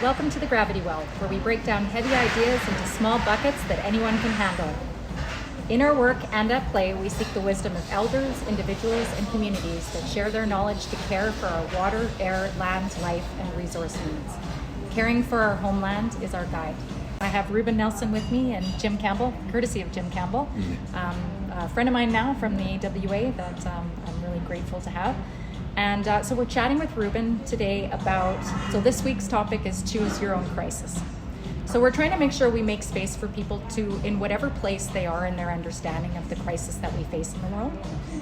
Welcome to the Gravity Well, where we break down heavy ideas into small buckets that anyone can handle. In our work and at play, we seek the wisdom of elders, individuals, and communities that share their knowledge to care for our water, air, land, life, and resource needs. Caring for our homeland is our guide. I have Ruben Nelson with me and Jim Campbell, courtesy of Jim Campbell, a friend of mine now from the AWA that I'm really grateful to have. And so we're chatting with Ruben today so this week's topic is choose your own crisis. So we're trying to make sure we make space for people to, in whatever place they are in their understanding of the crisis that we face in the world.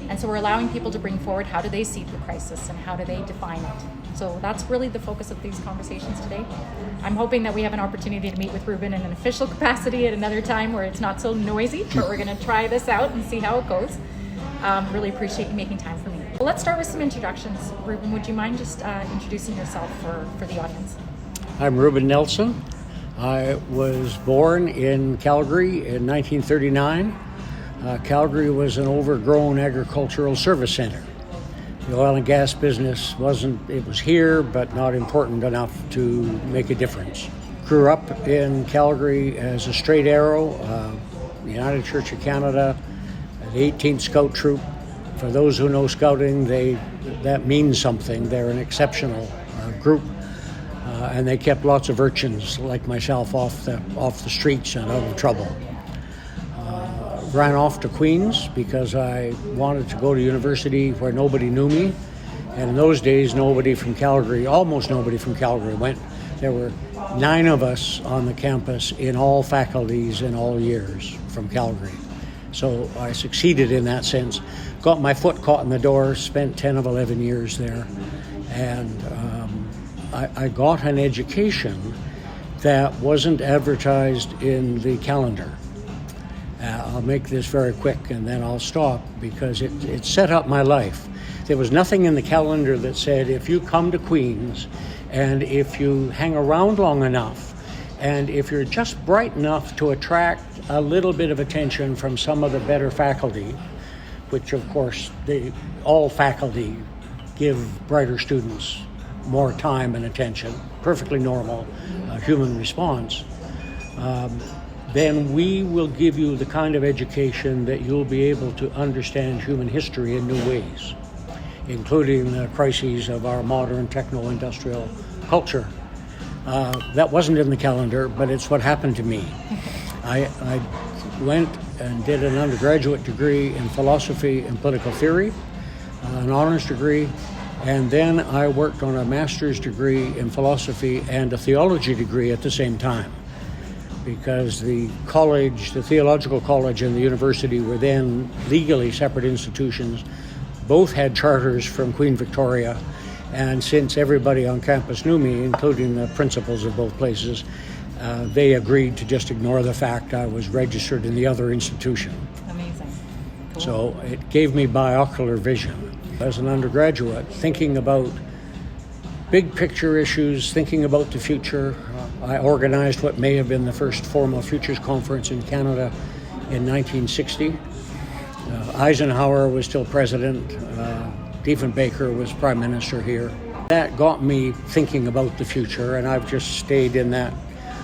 And so we're allowing people to bring forward how do they see the crisis and how do they define it. So that's really the focus of these conversations today. I'm hoping that we have an opportunity to meet with Ruben in an official capacity at another time where it's not so noisy, but we're going to try this out and see how it goes. Really appreciate you making time for me. Well, let's start with some introductions. Ruben, would you mind just introducing yourself for the audience? I'm Ruben Nelson. I was born in Calgary in 1939. Calgary was an overgrown agricultural service center. The oil and gas business was here, but not important enough to make a difference. Grew up in Calgary as a straight arrow, the United Church of Canada, the 18th Scout Troop. For those who know scouting, that means something. They're an exceptional group, and they kept lots of urchins like myself off the streets and out of trouble. Ran off to Queens because I wanted to go to university where nobody knew me, and in those days, almost nobody from Calgary went. There were 9 of us on the campus in all faculties in all years from Calgary. So I succeeded in that sense. Got my foot caught in the door, spent 10 of 11 years there, and I got an education that wasn't advertised in the calendar. I'll make this very quick and then I'll stop because it set up my life. There was nothing in the calendar that said if you come to Queens and if you hang around long enough and if you're just bright enough to attract a little bit of attention from some of the better faculty, which of course all faculty give brighter students more time and attention, perfectly normal human response, then we will give you the kind of education that you'll be able to understand human history in new ways, including the crises of our modern techno-industrial culture. That wasn't in the calendar, but it's what happened to me. I went and did an undergraduate degree in philosophy and political theory, an honors degree, and then I worked on a master's degree in philosophy and a theology degree at the same time, because the theological college and the university were then legally separate institutions. Both had charters from Queen Victoria, and since everybody on campus knew me, including the principals of both places, they agreed to just ignore the fact I was registered in the other institution. Amazing. Cool. So it gave me binocular vision. As an undergraduate, thinking about big picture issues, thinking about the future, I organized what may have been the first formal Futures Conference in Canada in 1960. Eisenhower was still president. Diefenbaker was prime minister here. That got me thinking about the future, and I've just stayed in that.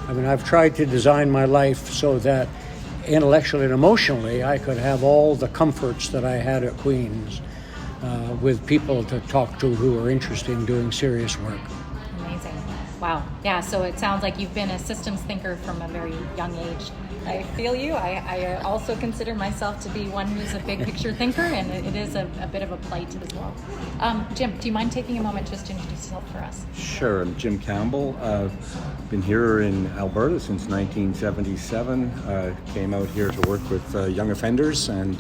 I've tried to design my life so that intellectually and emotionally I could have all the comforts that I had at Queen's with people to talk to who are interested in doing serious work. Amazing. Wow. Yeah, so it sounds like you've been a systems thinker from a very young age. I feel you. I also consider myself to be one who's a big picture thinker, and it is a bit of a plight as well. Jim, do you mind taking a moment just to introduce yourself for us? Sure. I'm Jim Campbell. Been here in Alberta since 1977. Came out here to work with young offenders and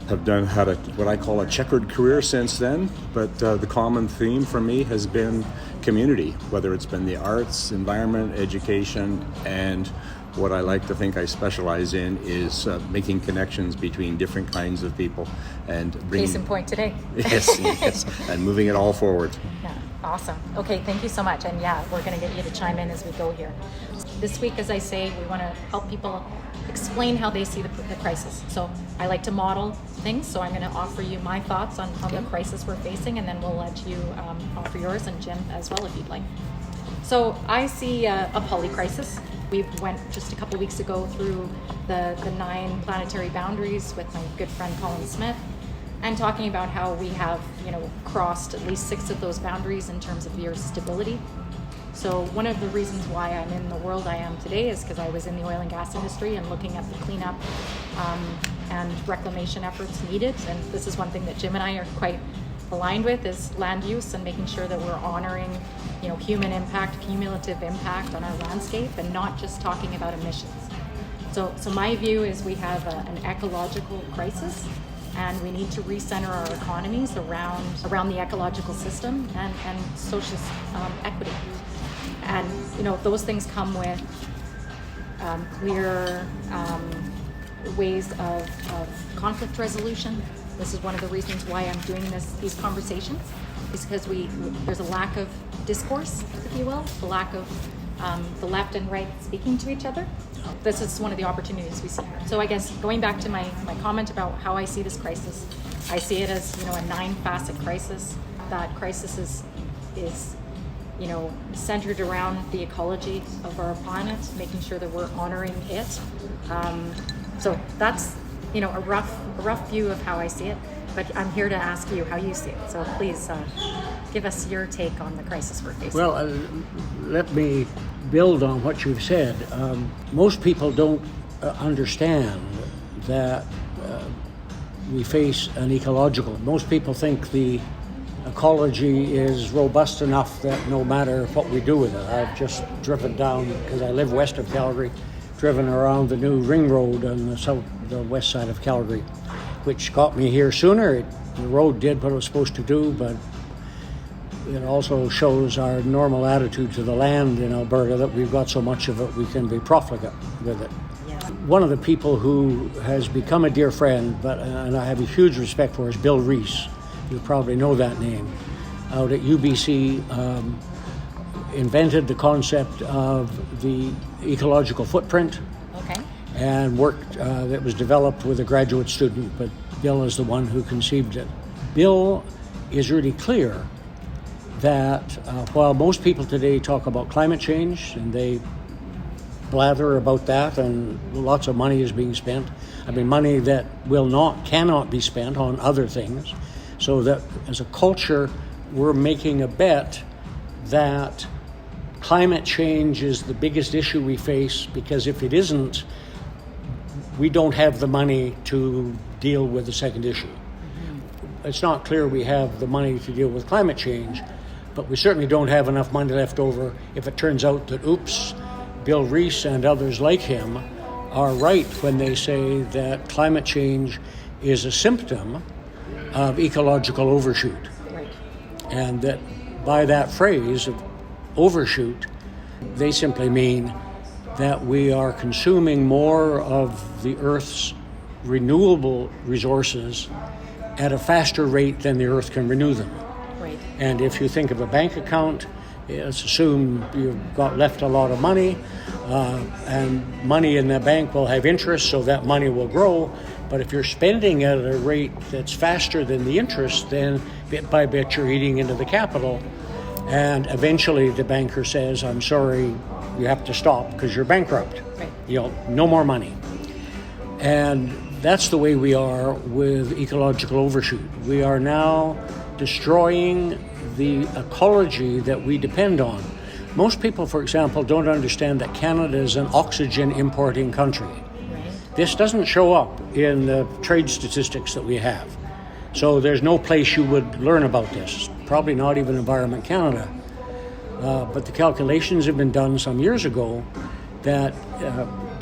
have had what I call a checkered career since then. But the common theme for me has been community, whether it's been the arts, environment, education, and what I like to think I specialize in is making connections between different kinds of people and bringing... Case in point today. Yes, and moving it all forward. Yeah, awesome. Okay, thank you so much. And yeah, we're going to get you to chime in as we go here. This week, as I say, we want to help people explain how they see the crisis. So I like to model things, so I'm going to offer you my thoughts on the crisis we're facing, and then we'll let you offer yours, and Jim as well if you'd like. So I see a polycrisis. We went just a couple of weeks ago through the 9 planetary boundaries with my good friend Colin Smith, and talking about how we have, crossed at least 6 of those boundaries in terms of the Earth's stability. So one of the reasons why I'm in the world I am today is because I was in the oil and gas industry and looking at the cleanup and reclamation efforts needed. And this is one thing that Jim and I are quite aligned with, is land use and making sure that we're honoring, human impact, cumulative impact on our landscape, and not just talking about emissions. So my view is we have an ecological crisis, and we need to recenter our economies around the ecological system and social equity. And those things come with clear ways of conflict resolution. This is one of the reasons why I'm doing these conversations, is because there's a lack of discourse, if you will, the lack of the left and right speaking to each other. This is one of the opportunities we see here. So I guess going back to my comment about how I see this crisis, I see it as a 9-facet crisis. That crisis is centered around the ecology of our planet, making sure that we're honoring it. So that's a rough view of how I see it. But I'm here to ask you how you see it. So please give us your take on the crisis we're facing. Well, let me build on what you've said. Most people don't understand that we face an ecological. Most people think the ecology is robust enough that no matter what we do with it. I've just driven down, because I live west of Calgary, driven around the new ring road on the west side of Calgary, which got me here sooner. The road did what it was supposed to do, but it also shows our normal attitude to the land in Alberta, that we've got so much of it we can be profligate with it. Yeah. One of the people who has become a dear friend, and I have a huge respect for, is Bill Rees. You probably know that name. Out at UBC, invented the concept of the ecological footprint. Okay. And worked, that was developed with a graduate student, but Bill is the one who conceived it. Bill is really clear that while most people today talk about climate change, and they blather about that, and lots of money is being spent, money that cannot be spent on other things, so that as a culture, we're making a bet that climate change is the biggest issue we face, because if it isn't, we don't have the money to deal with the second issue. Mm-hmm. It's not clear we have the money to deal with climate change, but we certainly don't have enough money left over if it turns out that, Bill Rees and others like him are right when they say that climate change is a symptom of ecological overshoot. Right. And that by that phrase of overshoot, they simply mean that we are consuming more of the Earth's renewable resources at a faster rate than the Earth can renew them. Right. And if you think of a bank account, let's assume you've got left a lot of money, and money in the bank will have interest, so that money will grow. But if you're spending at a rate that's faster than the interest, then bit by bit you're eating into the capital. And eventually the banker says, I'm sorry, you have to stop because you're bankrupt. Right. No more money. And that's the way we are with ecological overshoot. We are now destroying the ecology that we depend on. Most people, for example, don't understand that Canada is an oxygen importing country. This doesn't show up in the trade statistics that we have. So there's no place you would learn about this, probably not even Environment Canada. But the calculations have been done some years ago that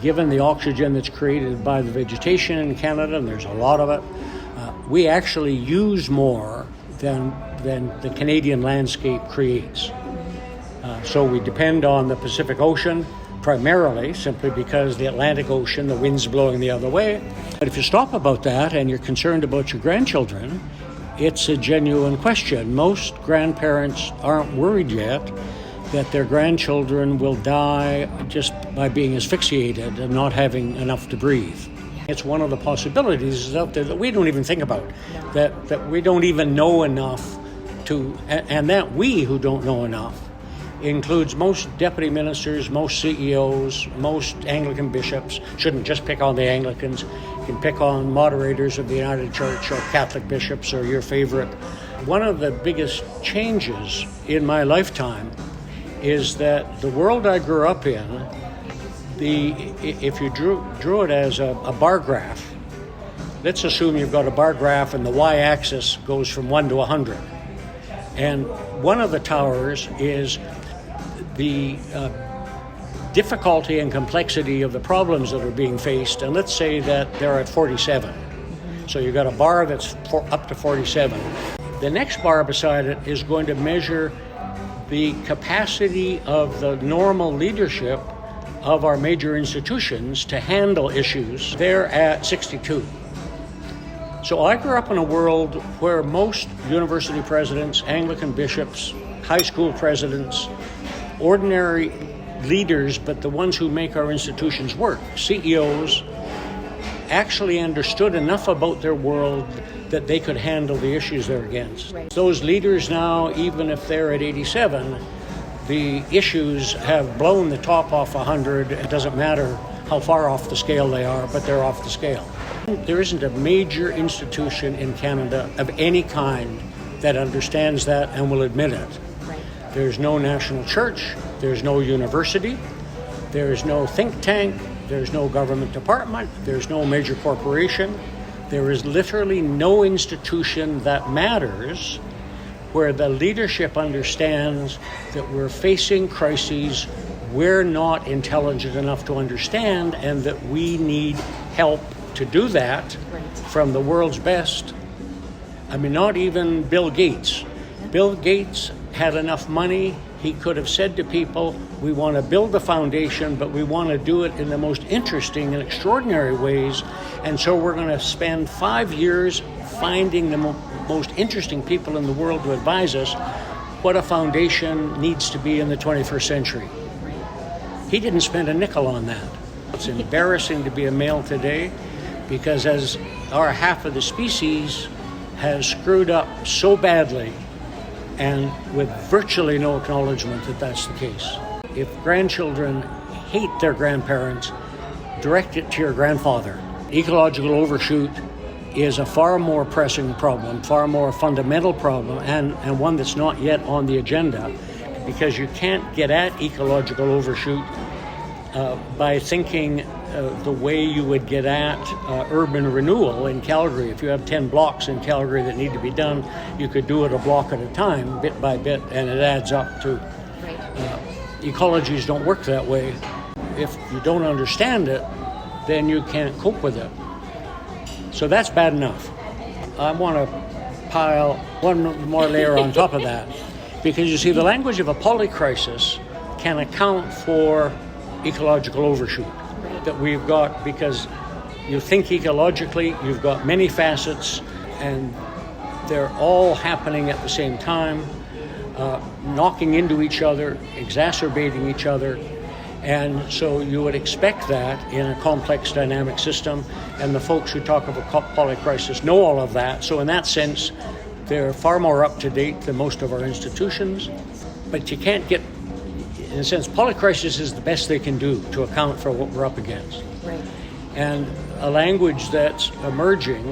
given the oxygen that's created by the vegetation in Canada, and there's a lot of it, we actually use more than the Canadian landscape creates. So we depend on the Pacific Ocean primarily, simply because the Atlantic Ocean, the wind's blowing the other way. But if you stop about that and you're concerned about your grandchildren, it's a genuine question. Most grandparents aren't worried yet that their grandchildren will die just by being asphyxiated and not having enough to breathe. It's one of the possibilities out there that we don't even think about, that we don't even know enough to, and that we who don't know enough includes most deputy ministers, most CEOs, most Anglican bishops. Shouldn't just pick on the Anglicans. You can pick on moderators of the United Church or Catholic bishops or your favorite. One of the biggest changes in my lifetime is that the world I grew up in, if you drew it as a bar graph, let's assume you've got a bar graph and the y-axis goes from 1 to 100. And one of the towers is the difficulty and complexity of the problems that are being faced, and let's say that they're at 47. So you've got a bar that's up to 47. The next bar beside it is going to measure the capacity of the normal leadership of our major institutions to handle issues. They're at 62. So I grew up in a world where most university presidents, Anglican bishops, high school presidents, ordinary leaders, but the ones who make our institutions work, CEOs, actually understood enough about their world that they could handle the issues they're against. Right. Those leaders now, even if they're at 87, the issues have blown the top off 100. It doesn't matter how far off the scale they are, but they're off the scale. There isn't a major institution in Canada of any kind that understands that and will admit it. Right. There's no national church, there's no university, there's no think tank, there's no government department, there's no major corporation. There is literally no institution that matters where the leadership understands that we're facing crises we're not intelligent enough to understand, and that we need help to do that from the world's best. I mean, not even Bill Gates. Bill Gates had enough money. He could have said to people, we want to build the foundation, but we want to do it in the most interesting and extraordinary ways. And so we're going to spend 5 years finding the most interesting people in the world to advise us what a foundation needs to be in the 21st century. He didn't spend a nickel on that. It's embarrassing to be a male today, because as our half of the species has screwed up so badly, and with virtually no acknowledgement that that's the case. If grandchildren hate their grandparents, direct it to your grandfather. Ecological overshoot is a far more pressing problem, far more fundamental problem, and one that's not yet on the agenda, because you can't get at ecological overshoot by thinking the way you would get at urban renewal in Calgary. If you have 10 blocks in Calgary that need to be done, you could do it a block at a time, bit by bit, and it adds up to... Ecologies don't work that way. If you don't understand it, then you can't cope with it. So that's bad enough. I want to pile one more layer on top of that, because you see, the language of a polycrisis can account for ecological overshoot that we've got, because you think ecologically, you've got many facets, and they're all happening at the same time, knocking into each other, exacerbating each other. And so you would expect that in a complex dynamic system, and the folks who talk of a polycrisis know all of that. So in that sense, they're far more up to date than most of our institutions. But you can't get, in a sense, polycrisis is the best they can do to account for what we're up against. Right. And a language that's emerging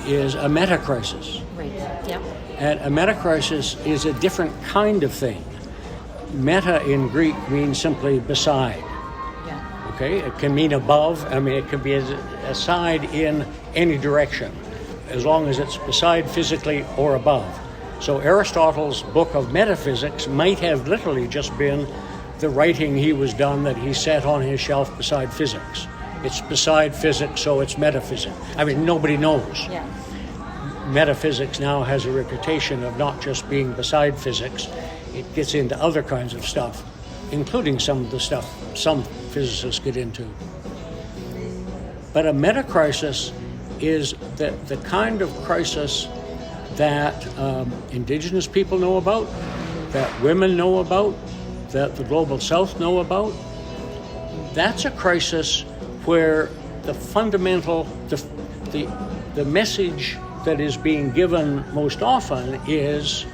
is a metacrisis. Right. Yep. And a metacrisis is a different kind of thing. Meta in Greek means simply beside. Yeah. Okay, it can mean above. I mean, it can be aside in any direction, as long as it's beside physically or above. So Aristotle's book of metaphysics might have literally just been the writing he was done that he set on his shelf beside physics. It's beside physics, so it's metaphysics. I mean, nobody knows. Yeah. Metaphysics now has a reputation of not just being beside physics. It gets into other kinds of stuff, including some of the stuff some physicists get into. But a metacrisis is the kind of crisis that Indigenous people know about, that women know about, that the Global South know about. That's a crisis where the fundamental, the message that is being given most often is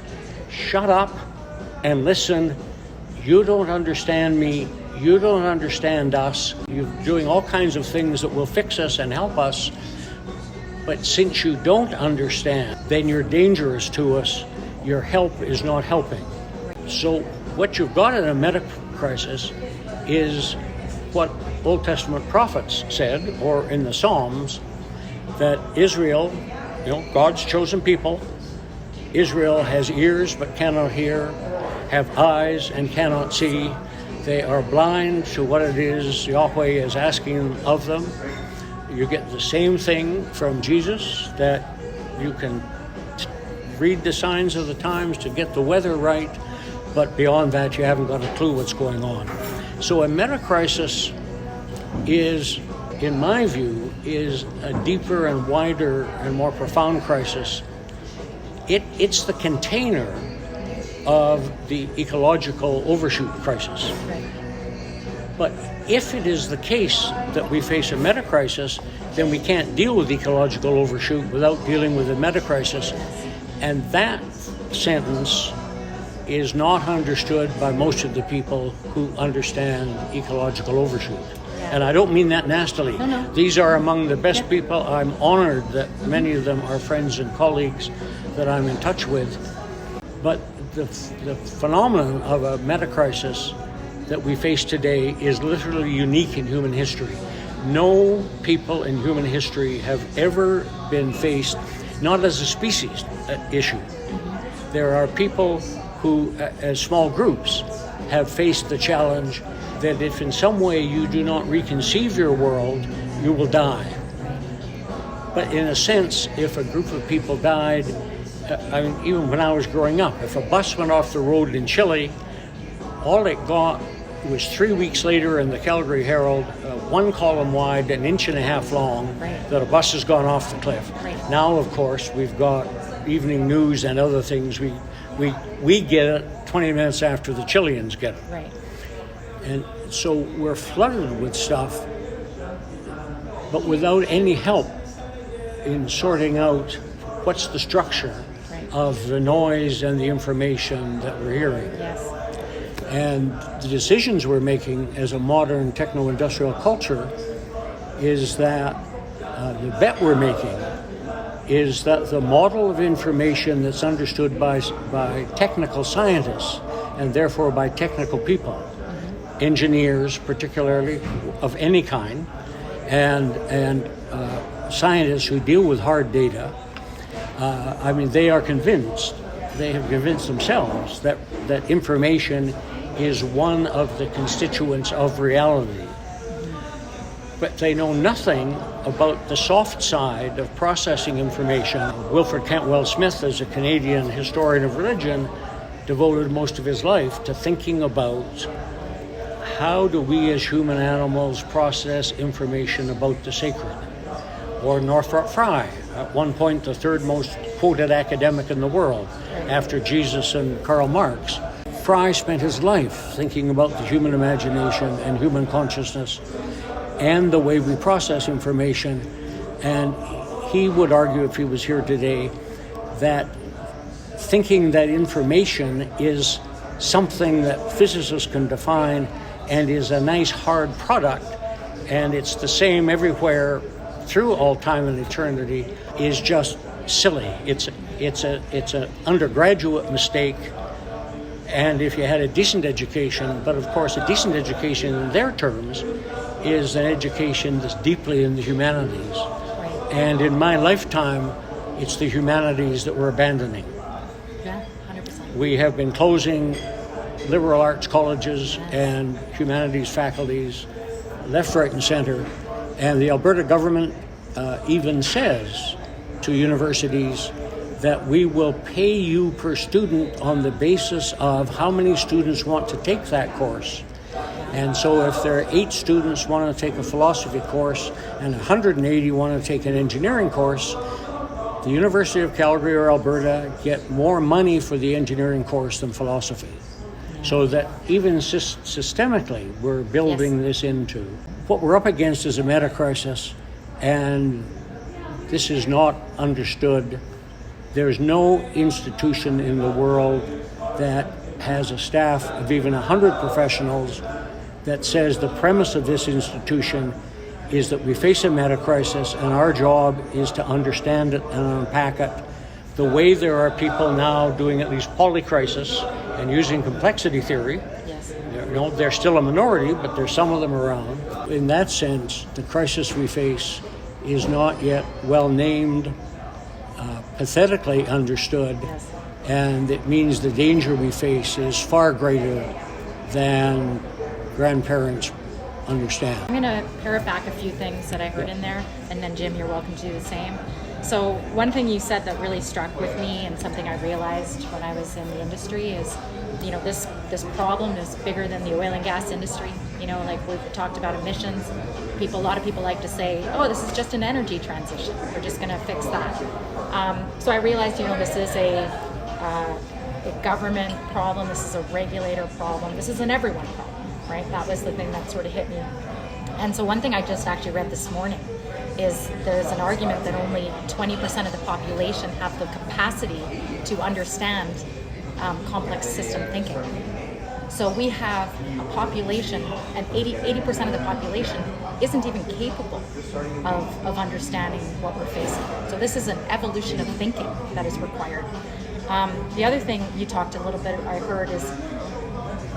shut up and listen you don't understand me, you don't understand us, you're doing all kinds of things that will fix us and help us, but since you don't understand, then you're dangerous to us, your help is not helping. So what you've got in a meta-crisis is what Old Testament prophets said, or in the Psalms, that Israel, God's chosen people, Israel has ears but cannot hear, have eyes and cannot see. They are blind to what it is Yahweh is asking of them. You get the same thing from Jesus, that you can read the signs of the times to get the weather right, but beyond that you haven't got a clue what's going on. So a meta-crisis is, in my view, is a deeper and wider and more profound crisis. It's the container of the ecological overshoot crisis. But if it is the case that we face a meta-crisis, then we can't deal with ecological overshoot without dealing with a meta-crisis. And that sentence is not understood by most of the people who understand ecological overshoot. And I don't mean that nastily. No. These are among the best people. I'm honored that many of them are friends and colleagues that I'm in touch with. But the phenomenon of a meta-crisis that we face today is literally unique in human history. No people in human history have ever been faced, not as a species issue. There are people who, as small groups, have faced the challenge that if in some way you do not reconceive your world, you will die. But in a sense, if a group of people died, even when I was growing up, if a bus went off the road in Chile, all it got was 3 weeks later in the Calgary Herald, 1 column wide, 1.5 inches long, that a bus has gone off the cliff. Now, of course, we've got evening news and other things. We get it 20 minutes after the Chileans get it. Right. And so we're flooded with stuff, but without any help in sorting out what's the structure of the noise and the information that we're hearing. Yes. And the decisions we're making as a modern techno-industrial culture is that the bet we're making is that the model of information that's understood by technical scientists and therefore by technical people, engineers particularly of any kind, and scientists who deal with hard data, they are convinced, they have convinced themselves that information is one of the constituents of reality. But they know nothing about the soft side of processing information. Wilfred Cantwell Smith, as a Canadian historian of religion, devoted most of his life to thinking about how do we as human animals process information about the sacred. Or Northrop Frye, at one point the third most quoted academic in the world, after Jesus and Karl Marx. Frye spent his life thinking about the human imagination and human consciousness and the way we process information, and he would argue, if he was here today, that thinking that information is something that physicists can define and is a nice hard product, and it's the same everywhere through all time and eternity, is just silly. It's an undergraduate mistake. And if you had a decent education, but of course a decent education in their terms is an education that's deeply in the humanities. And in my lifetime, it's the humanities that we're abandoning. Yeah, 100%. We have been closing liberal arts colleges and humanities faculties left, right, and center. And the Alberta government even says to universities that we will pay you per student on the basis of how many students want to take that course. And so if there are 8 students want to take a philosophy course and 180 want to take an engineering course, the University of Calgary or Alberta get more money for the engineering course than philosophy. So that even systemically, we're building this into. What we're up against is a meta-crisis, and this is not understood. There's no institution in the world that has a staff of even 100 professionals that says the premise of this institution is that we face a meta crisis, and our job is to understand it and unpack it. The way there are people now doing at least polycrisis and using complexity theory, Yes. they're still a minority, but there's some of them around. In that sense, the crisis we face is not yet well named, pathetically understood, Yes. and it means the danger we face is far greater than grandparents understand. I'm going to parrot back a few things that I heard in there, and then Jim, you're welcome to do the same. So one thing you said that really struck with me, and something I realized when I was in the industry, is this problem is bigger than the oil and gas industry. Like we've talked about emissions. A lot of people like to say, oh, this is just an energy transition, we're just going to fix that. So I realized this is a government problem, this is a regulator problem, this is an everyone problem, right? That was the thing that sort of hit me. And so one thing I just actually read this morning is there's an argument that only 20% of the population have the capacity to understand complex system thinking. So we have a population, and 80% of the population isn't even capable of understanding what we're facing. So this is an evolution of thinking that is required. The other thing you talked a little bit, I heard, is,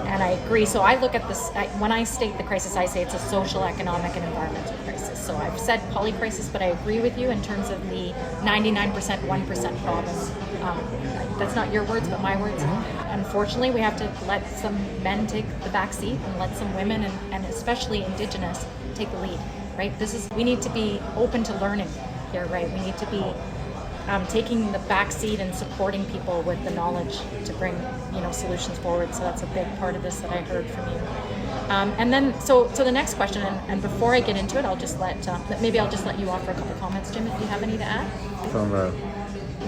and I agree, so I look at this, when I state the crisis, I say it's a social, economic, and environmental crisis. So I've said polycrisis, but I agree with you in terms of the 99%, 1% problem. That's not your words, but my words. Unfortunately, we have to let some men take the back seat and let some women, and especially Indigenous, take the lead, right? We need to be open to learning here, right? We need to be taking the back seat and supporting people with the knowledge to bring solutions forward. So that's a big part of this that I heard from you. And then so the next question, and before I get into it, I'll just let you offer a couple comments, Jim, if you have any to add. From an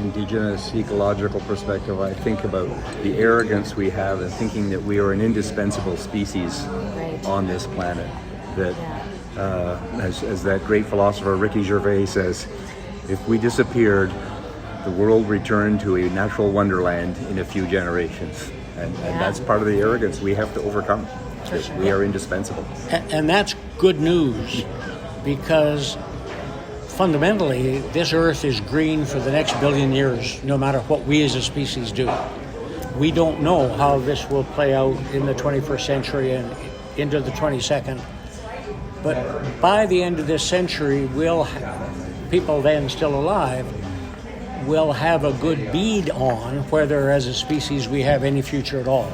Indigenous ecological perspective, I think about the arrogance we have in thinking that we are an indispensable species on this planet. That, as that great philosopher Ricky Gervais says, if we disappeared, the world returned to a natural wonderland in a few generations. And that's part of the arrogance we have to overcome. Sure. We are indispensable. And that's good news, because fundamentally, this Earth is green for the next billion years, no matter what we as a species do. We don't know how this will play out in the 21st century and into the 22nd. But by the end of this century, people then still alive will have a good bead on whether as a species we have any future at all.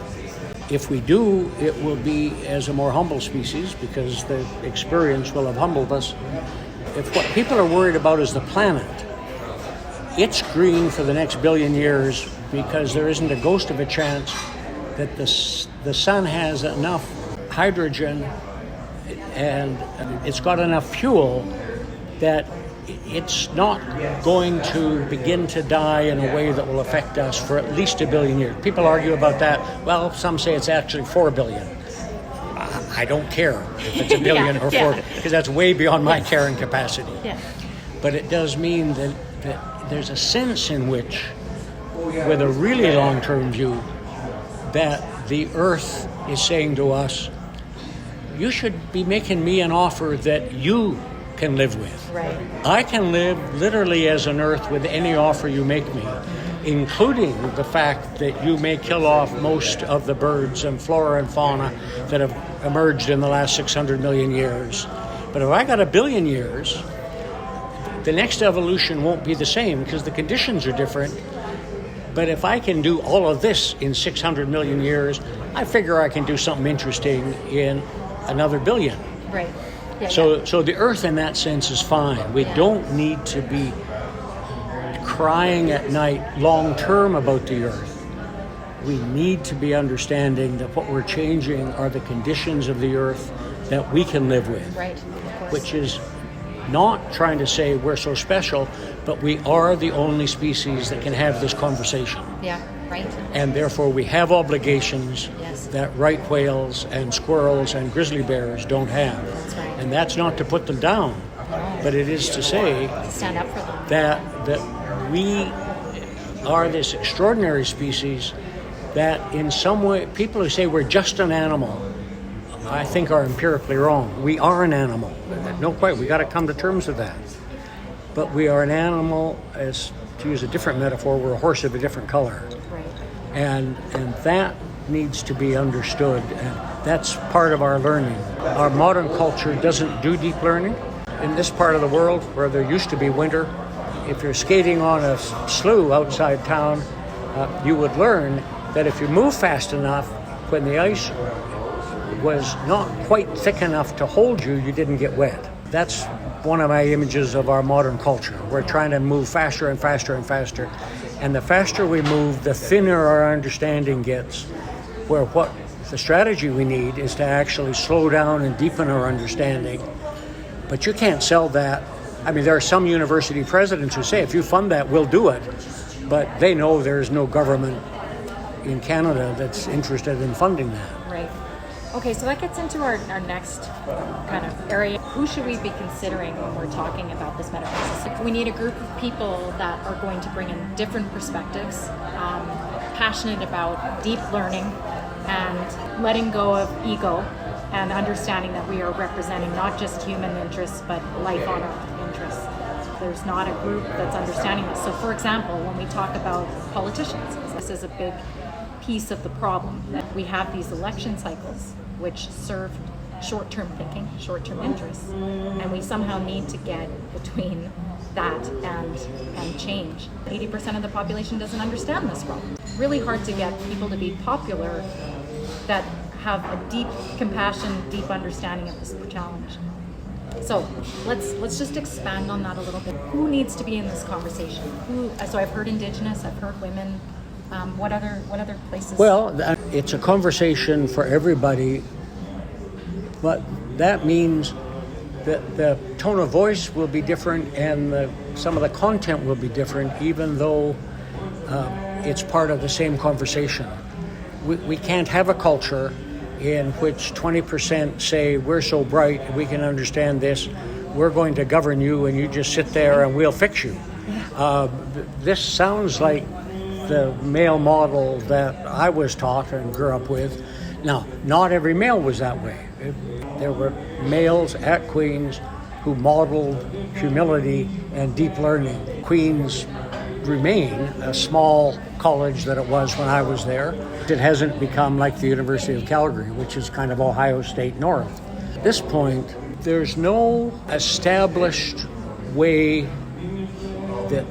If we do, it will be as a more humble species, because the experience will have humbled us. If what people are worried about is the planet, it's green for the next billion years, because there isn't a ghost of a chance that the sun has enough hydrogen and it's got enough fuel that it's not going to begin to die in a way that will affect us for at least a billion years. People argue about that. Well, some say it's actually 4 billion. I don't care if it's a billion or 4, because that's way beyond my carrying capacity. Yeah. But it does mean that there's a sense in which, with a really long-term view, that the Earth is saying to us, you should be making me an offer that you can live with. Right. I can live literally as an Earth with any offer you make me, including the fact that you may kill off most of the birds and flora and fauna that have emerged in the last 600 million years. But if I got a billion years, the next evolution won't be the same, because the conditions are different. But if I can do all of this in 600 million years, I figure I can do something interesting in another billion. Right. Yeah, So the Earth in that sense is fine. We don't need to be crying at night long term about the Earth. We need to be understanding that what we're changing are the conditions of the Earth that we can live with. Right, of course. Which is not trying to say we're so special, but we are the only species that can have this conversation. Yeah, right. And therefore we have obligations Yes. that right whales and squirrels and grizzly bears don't have. That's right. And that's not to put them down, but it is to say To stand up for them. that we are this extraordinary species that in some way, people who say we're just an animal, I think are empirically wrong. We are an animal. No, quite. We got to come to terms with that. But we are an animal, as to use a different metaphor, we're a horse of a different color. Right. And that needs to be understood, and that's part of our learning. Our modern culture doesn't do deep learning. In this part of the world, where there used to be winter, if you're skating on a slough outside town, you would learn that if you move fast enough, when the ice was not quite thick enough to hold you, you didn't get wet. That's one of my images of our modern culture. We're trying to move faster and faster and faster. And the faster we move, the thinner our understanding gets, where what the strategy we need is to actually slow down and deepen our understanding. But you can't sell that. I mean, there are some university presidents who say, if you fund that, we'll do it. But they know there's no government in Canada that's interested in funding that. Right. Okay, so that gets into our next kind of area. Who should we be considering when we're talking about this meta-crisis? We need a group of people that are going to bring in different perspectives, passionate about deep learning and letting go of ego and understanding that we are representing not just human interests, but life on Earth interests. There's not a group that's understanding this. So for example, when we talk about politicians, this is a big piece of the problem, that we have these election cycles which serve short-term thinking, short-term interests, and we somehow need to get between that and change. 80% of the population doesn't understand this problem. Really hard to get people to be popular that have a deep compassion, deep understanding of this challenge. So let's just expand on that a little bit. Who needs to be in this conversation? So I've heard Indigenous, I've heard women. What other places? Well, it's a conversation for everybody, but that means that the tone of voice will be different and some of the content will be different, even though it's part of the same conversation. We can't have a culture in which 20% say, we're so bright, we can understand this, we're going to govern you and you just sit there and we'll fix you. This sounds like the male model that I was taught and grew up with. Now, not every male was that way. There were males at Queen's who modeled humility and deep learning. Queen's remain a small college that it was when I was there. It hasn't become like the University of Calgary, which is kind of Ohio State North. At this point, there's no established way that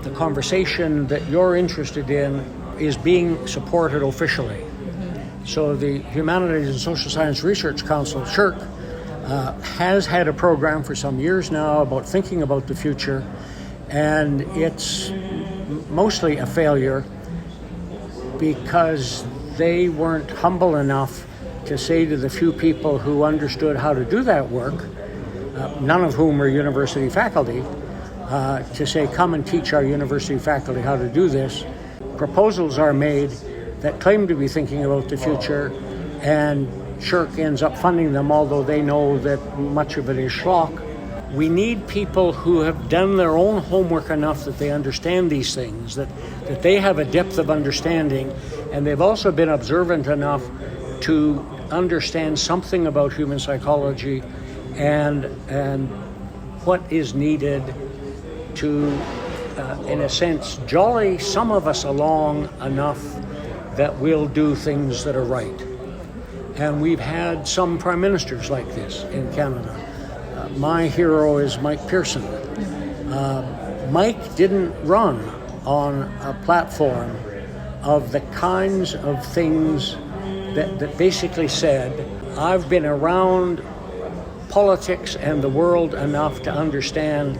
the conversation that you're interested in is being supported officially. Mm-hmm. So the Humanities and Social Science Research Council, SHRC, has had a program for some years now about thinking about the future, and it's mostly a failure because they weren't humble enough to say to the few people who understood how to do that work, none of whom are university faculty, to say, come and teach our university faculty how to do this. Proposals are made that claim to be thinking about the future, and SHRC ends up funding them, although they know that much of it is schlock. We need people who have done their own homework enough that they understand these things, that they have a depth of understanding, and they've also been observant enough to understand something about human psychology and what is needed to, in a sense, jolly some of us along enough that we'll do things that are right. And we've had some prime ministers like this in Canada. My hero is Mike Pearson. Mike didn't run on a platform of the kinds of things that basically said, I've been around politics and the world enough to understand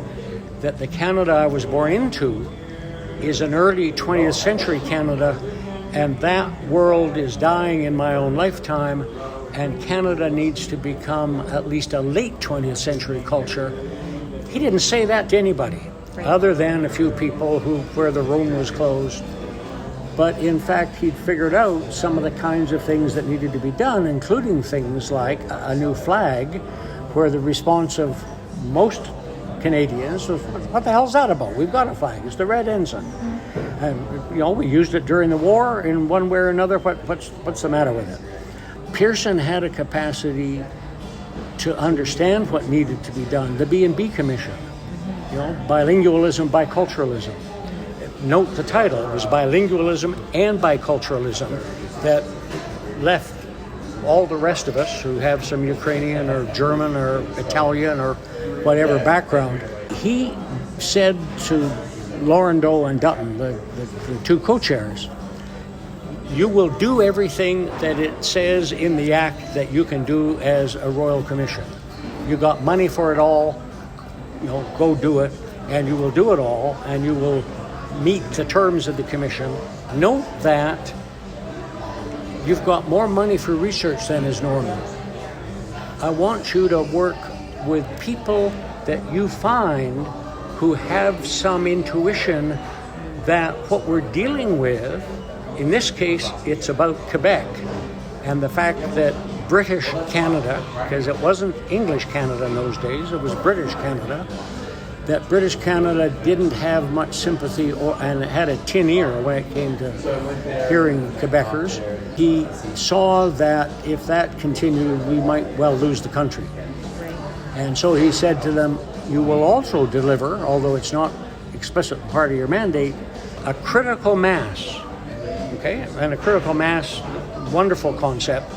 that the Canada I was born into is an early 20th century Canada, and that world is dying in my own lifetime, and Canada needs to become at least a late 20th century culture. He didn't say that to anybody, right, other than a few people where the room was closed. But in fact, he'd figured out some of the kinds of things that needed to be done, including things like a new flag, where the response of most Canadians was, what the hell's that about? We've got a flag. It's the red ensign. And, we used it during the war in one way or another. What's the matter with it? Pearson had a capacity to understand what needed to be done. The B&B Commission, bilingualism, biculturalism. Note the title, it was bilingualism and biculturalism that left all the rest of us who have some Ukrainian or German or Italian or whatever background. He said to Laurendeau and Dutton, the two co-chairs, you will do everything that it says in the act that you can do as a Royal Commission. You got money for it all, go do it, and you will do it all, and you will meet the terms of the commission. Note that you've got more money for research than is normal. I want you to work with people that you find who have some intuition that what we're dealing with, in this case, it's about Quebec and the fact that British Canada, because it wasn't English Canada in those days, it was British Canada, that British Canada didn't have much sympathy and had a tin ear when it came to hearing Quebecers. He saw that if that continued, we might well lose the country. And so he said to them, you will also deliver, although it's not explicit part of your mandate, a critical mass. Okay? And a critical mass, wonderful concept,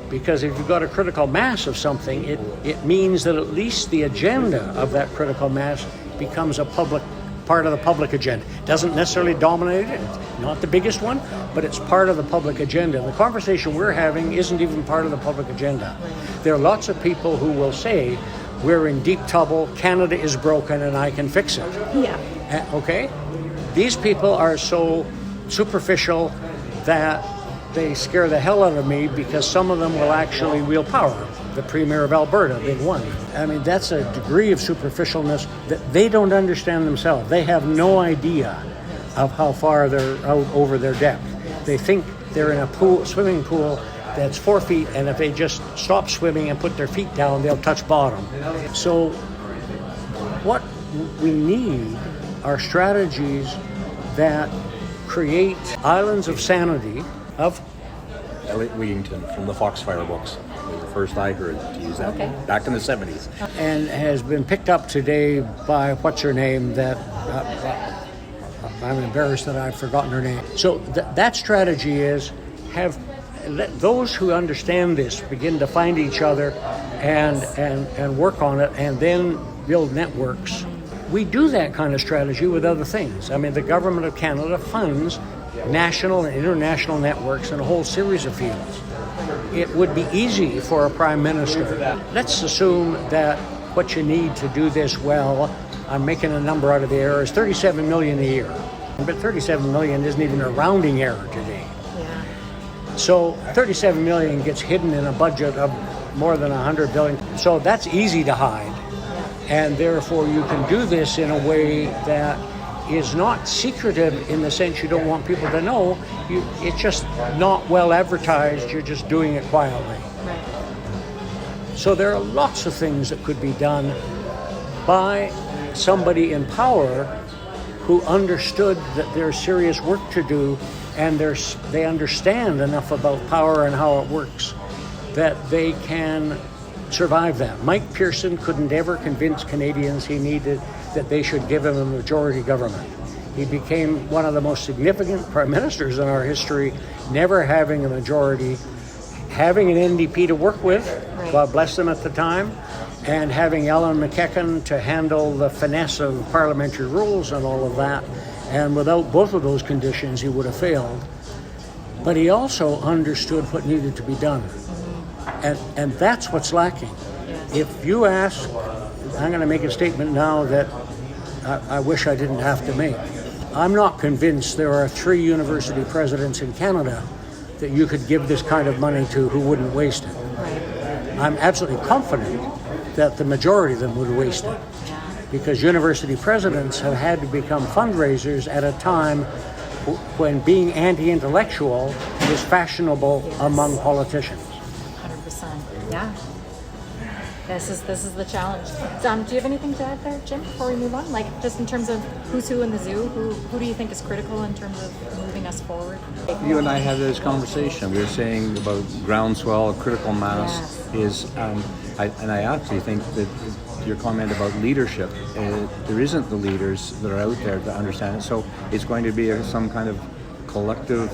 because if you've got a critical mass of something, it means that at least the agenda of that critical mass becomes a public part of the public agenda. It doesn't necessarily dominate it, it's not the biggest one, but it's part of the public agenda. The conversation we're having isn't even part of the public agenda. There are lots of people who will say, we're in deep trouble, Canada is broken, and I can fix it. Yeah. Okay? These people are so superficial that they scare the hell out of me, because some of them will actually wield power. The Premier of Alberta, big one. I mean, that's a degree of superficialness that they don't understand themselves. They have no idea of how far they're out over their depth. They think they're in a swimming pool that's 4 feet, and if they just stop swimming and put their feet down, they'll touch bottom. So what we need are strategies that create islands of sanity, of Elliot Wigington from the Foxfire books. It was the first I heard to use that back in the 70s. And has been picked up today by what's her name that I'm embarrassed that I've forgotten her name. So that strategy is let those who understand this begin to find each other and work on it, and then build networks. We do that kind of strategy with other things. I mean, the government of Canada funds national and international networks in a whole series of fields. It would be easy for a prime minister. Let's assume that what you need to do this well, I'm making a number out of the air, is $37 million a year. But $37 million isn't even a rounding error today. Yeah. So $37 million gets hidden in a budget of more than $100 billion. So that's easy to hide. And therefore you can do this in a way that is not secretive in the sense you don't want people to know. It's just not well advertised. You're just doing it quietly. Right. So there are lots of things that could be done by somebody in power who understood that there's serious work to do, and they understand enough about power and how it works that they can survive that. Mike Pearson couldn't ever convince Canadians that they should give him a majority government. He became one of the most significant prime ministers in our history, never having a majority, having an NDP to work with, God bless them at the time, and having Ellen McEachen to handle the finesse of parliamentary rules and all of that. And without both of those conditions, he would have failed. But he also understood what needed to be done. And that's what's lacking. If you ask, I'm going to make a statement now that I wish I didn't have to make. I'm not convinced there are 3 university presidents in Canada that you could give this kind of money to who wouldn't waste it. I'm absolutely confident that the majority of them would waste it, because university presidents have had to become fundraisers at a time when being anti-intellectual is fashionable among politicians. 100%. Yeah. This is the challenge. Do you have anything to add there, Jim, before we move on? Like, just in terms of who's who in the zoo, who do you think is critical in terms of moving us forward? You and I had this conversation. We were saying about groundswell, critical mass is, and I actually think that your comment about leadership, there isn't the leaders that are out there to understand it. So it's going to be some kind of collective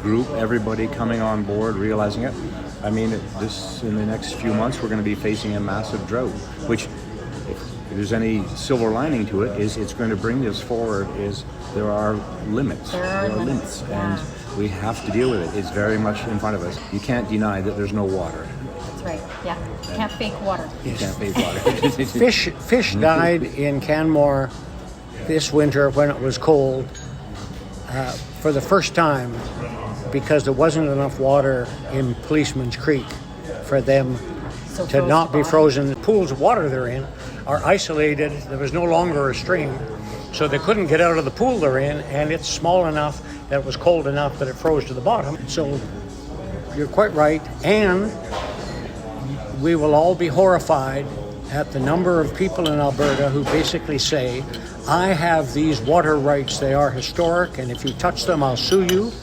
group, everybody coming on board, realizing it. I mean, in the next few months, we're going to be facing a massive drought, which, if there's any silver lining to it, is it's going to bring this forward. Is there are limits. There are limits, and we have to deal with it. It's very much in front of us. You can't deny that there's no water. That's right. Yeah, you can't fake water. You can't fake water. Fish died in Canmore this winter when it was cold for the first time, because there wasn't enough water in Policeman's Creek for them to not be frozen. The pools of water they're in are isolated. There was no longer a stream, so they couldn't get out of the pool they're in, and it's small enough that it was cold enough that it froze to the bottom. So you're quite right, and we will all be horrified at the number of people in Alberta who basically say, I have these water rights, they are historic, and if you touch them, I'll sue you.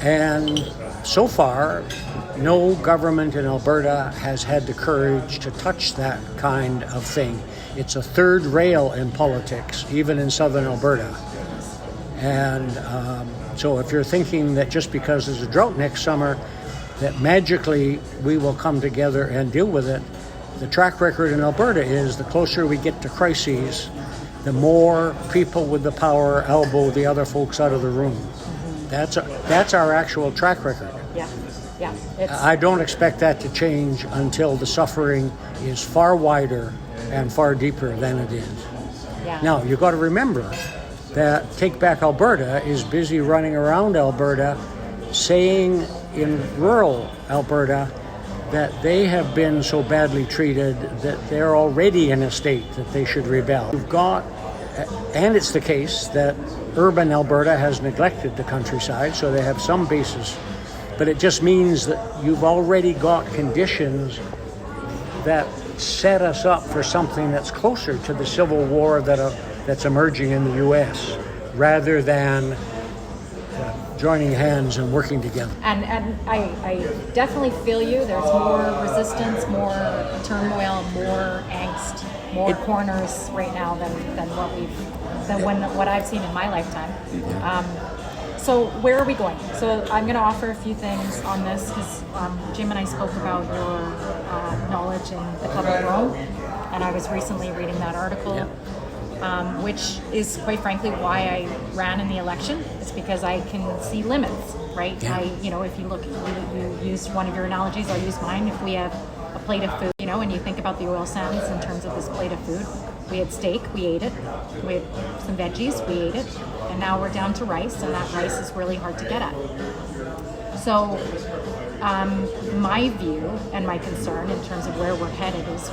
And so far, no government in Alberta has had the courage to touch that kind of thing. It's a third rail in politics, even in southern Alberta. And so if you're thinking that just because there's a drought next summer, that magically we will come together and deal with it, the track record in Alberta is the closer we get to crises, the more people with the power elbow the other folks out of the room. That's our actual track record. Yeah. I don't expect that to change until the suffering is far wider and far deeper than it is. Yeah. Now, you've got to remember that Take Back Alberta is busy running around Alberta saying in rural Alberta that they have been so badly treated that they're already in a state that they should rebel. And it's the case that urban Alberta has neglected the countryside, so they have some basis. But it just means that you've already got conditions that set us up for something that's closer to the civil war that's emerging in the U.S. rather than joining hands and working together. And I definitely feel you. There's more resistance, more turmoil, more angst, more corners right now than what I've seen in my lifetime. So where are we going? So I'm going to offer a few things on this because Jim and I spoke about your knowledge in the Club of Rome, and I was recently reading that article, which is quite frankly why I ran in the election. It's because I can see limits, right? Yeah. If you look, you used one of your analogies, I'll use mine. If we have a plate of food, and you think about the oil sands in terms of this plate of food, we had steak, we ate it. We had some veggies, we ate it. And now we're down to rice, and that rice is really hard to get at. So my view and my concern in terms of where we're headed is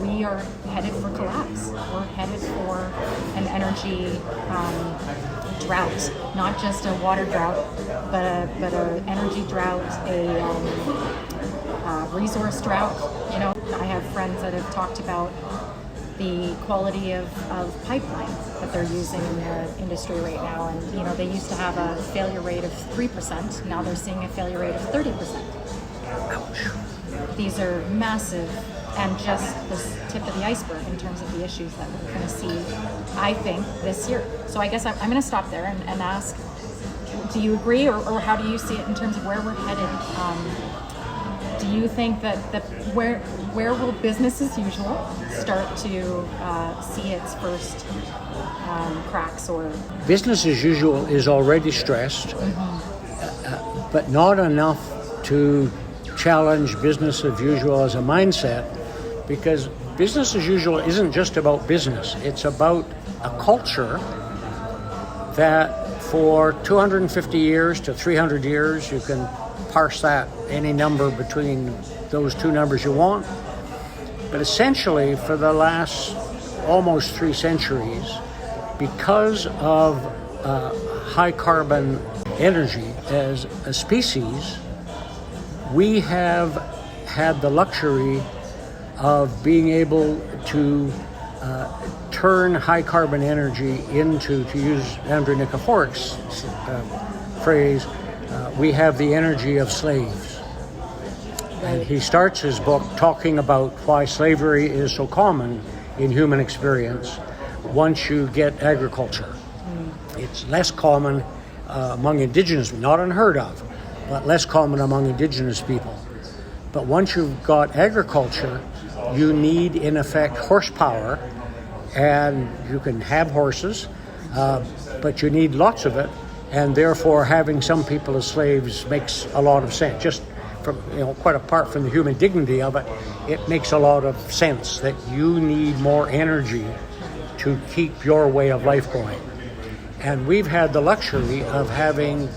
we are headed for collapse. We're headed for an energy drought, not just a water drought, but an energy drought, a resource drought. I have friends that have talked about the quality of pipelines that they're using in the industry right now. And, they used to have a failure rate of 3%. Now they're seeing a failure rate of 30%. Ouch. These are massive and just the tip of the iceberg in terms of the issues that we're going to see, I think, this year. So I guess I'm going to stop there and ask, do you agree or how do you see it in terms of where we're headed? Do you think that where will business as usual start to see its first cracks or? Business as usual is already stressed, but not enough to challenge business as usual as a mindset, because business as usual isn't just about business. It's about a culture that for 250 years to 300 years, you can parse that any number between those two numbers you want. But essentially, for the last almost 3 centuries, because of high carbon energy as a species, we have had the luxury of being able to turn high carbon energy into, to use Andrew Nikiforik's phrase, we have the energy of slaves. And he starts his book talking about why slavery is so common in human experience once you get agriculture. It's less common among indigenous, not unheard of, but less common among indigenous people. But once you've got agriculture, you need, in effect, horsepower, and you can have horses, but you need lots of it, and therefore having some people as slaves makes a lot of sense. Just from, quite apart from the human dignity of it, it makes a lot of sense that you need more energy to keep your way of life going. And we've had the luxury of having,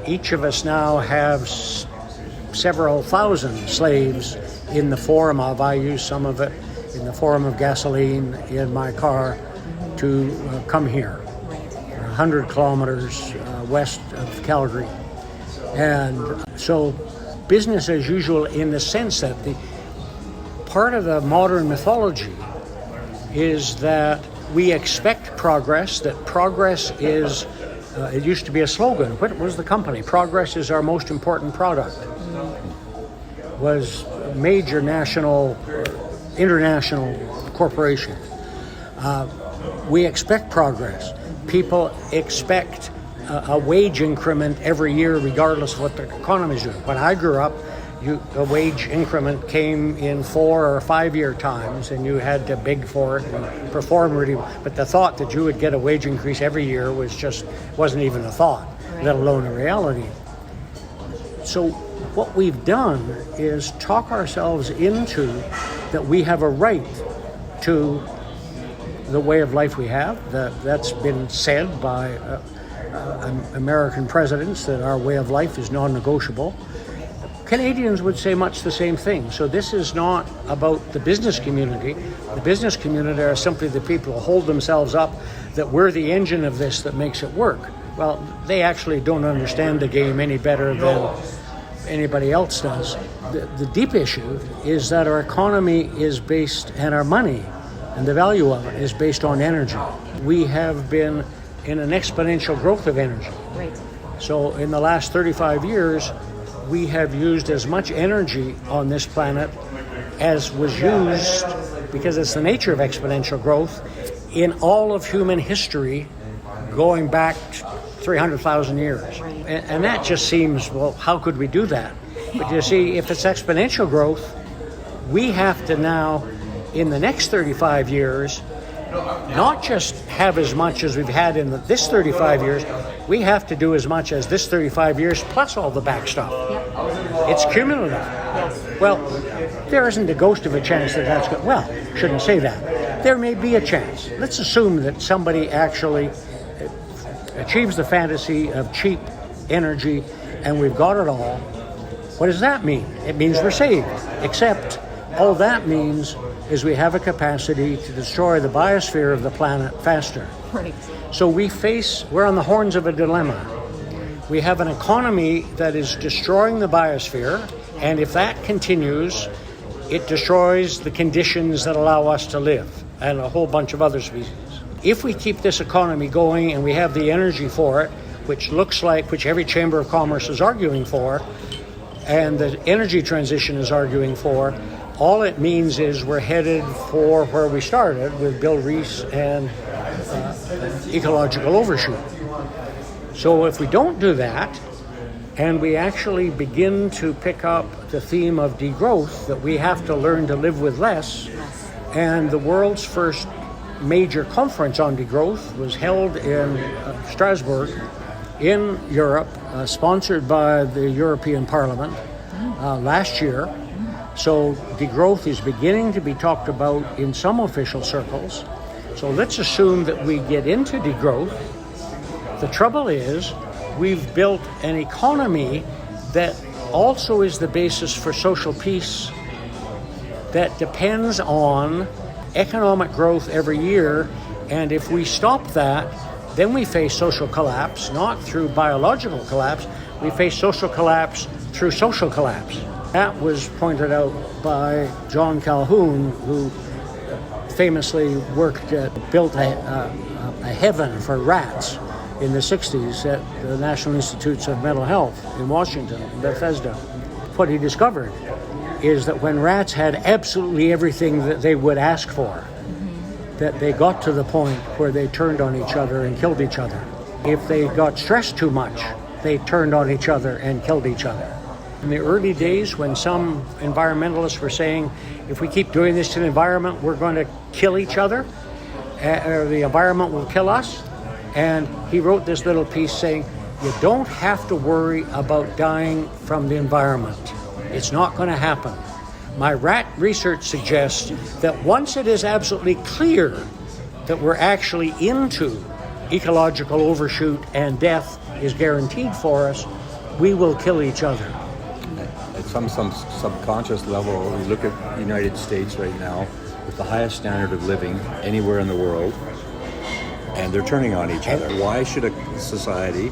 each of us now have several thousand slaves in the form of, I use some of it in the form of gasoline in my car to come here, 100 kilometers west of Calgary. And so business as usual, in the sense that the part of the modern mythology is that we expect progress, that progress is, it used to be a slogan. What was the company? Progress is our most important product. Was a major national, international corporation. We expect progress. People expect a wage increment every year regardless of what the economy is doing. When I grew up, a wage increment came in 4 or 5 year times, and you had to beg for it and perform really well. But the thought that you would get a wage increase every year wasn't even a thought, let alone a reality. So what we've done is talk ourselves into that we have a right to the way of life we have. That's been said by American presidents, that our way of life is non-negotiable. Canadians would say much the same thing. So this is not about the business community. The business community are simply the people who hold themselves up that we're the engine of this that makes it work. Well, they actually don't understand the game any better than anybody else does. The deep issue is that our economy is based, and our money and the value of it is based on energy. We have been in an exponential growth of energy. Right. So in the last 35 years, we have used as much energy on this planet as was used, because it's the nature of exponential growth, in all of human history going back 300,000 years. Right. And that just seems, well, how could we do that? But you see, if it's exponential growth, we have to now, in the next 35 years, not just have as much as we've had in this 35 years, we have to do as much as this 35 years plus all the back stuff. Yep. It's cumulative. Yes. Well, there isn't a ghost of a chance that that's good. Well, shouldn't say that. There may be a chance. Let's assume that somebody actually achieves the fantasy of cheap energy and we've got it all. What does that mean? It means we're saved. Except all that means is we have a capacity to destroy the biosphere of the planet faster. Right. So we're on the horns of a dilemma. We have an economy that is destroying the biosphere, and if that continues, it destroys the conditions that allow us to live, and a whole bunch of other species. If we keep this economy going and we have the energy for it, which every Chamber of Commerce is arguing for, and the energy transition is arguing for, all it means is we're headed for where we started with Bill Rees and ecological overshoot. So if we don't do that, and we actually begin to pick up the theme of degrowth, that we have to learn to live with less, and the world's first major conference on degrowth was held in Strasbourg in Europe, sponsored by the European Parliament last year. So degrowth is beginning to be talked about in some official circles. So let's assume that we get into degrowth. The trouble is we've built an economy that also is the basis for social peace, that depends on economic growth every year. And if we stop that, then we face social collapse, not through biological collapse. We face social collapse through social collapse. That was pointed out by John Calhoun, who famously built a heaven for rats in the 60s at the National Institutes of Mental Health in Washington, Bethesda. What he discovered is that when rats had absolutely everything that they would ask for, that they got to the point where they turned on each other and killed each other. If they got stressed too much, they turned on each other and killed each other. In the early days, when some environmentalists were saying, if we keep doing this to the environment, we're going to kill each other, or the environment will kill us. And he wrote this little piece saying, you don't have to worry about dying from the environment. It's not going to happen. My rat research suggests that once it is absolutely clear that we're actually into ecological overshoot and death is guaranteed for us, we will kill each other. At some subconscious level, we look at the United States right now with the highest standard of living anywhere in the world, and they're turning on each other. Why should a society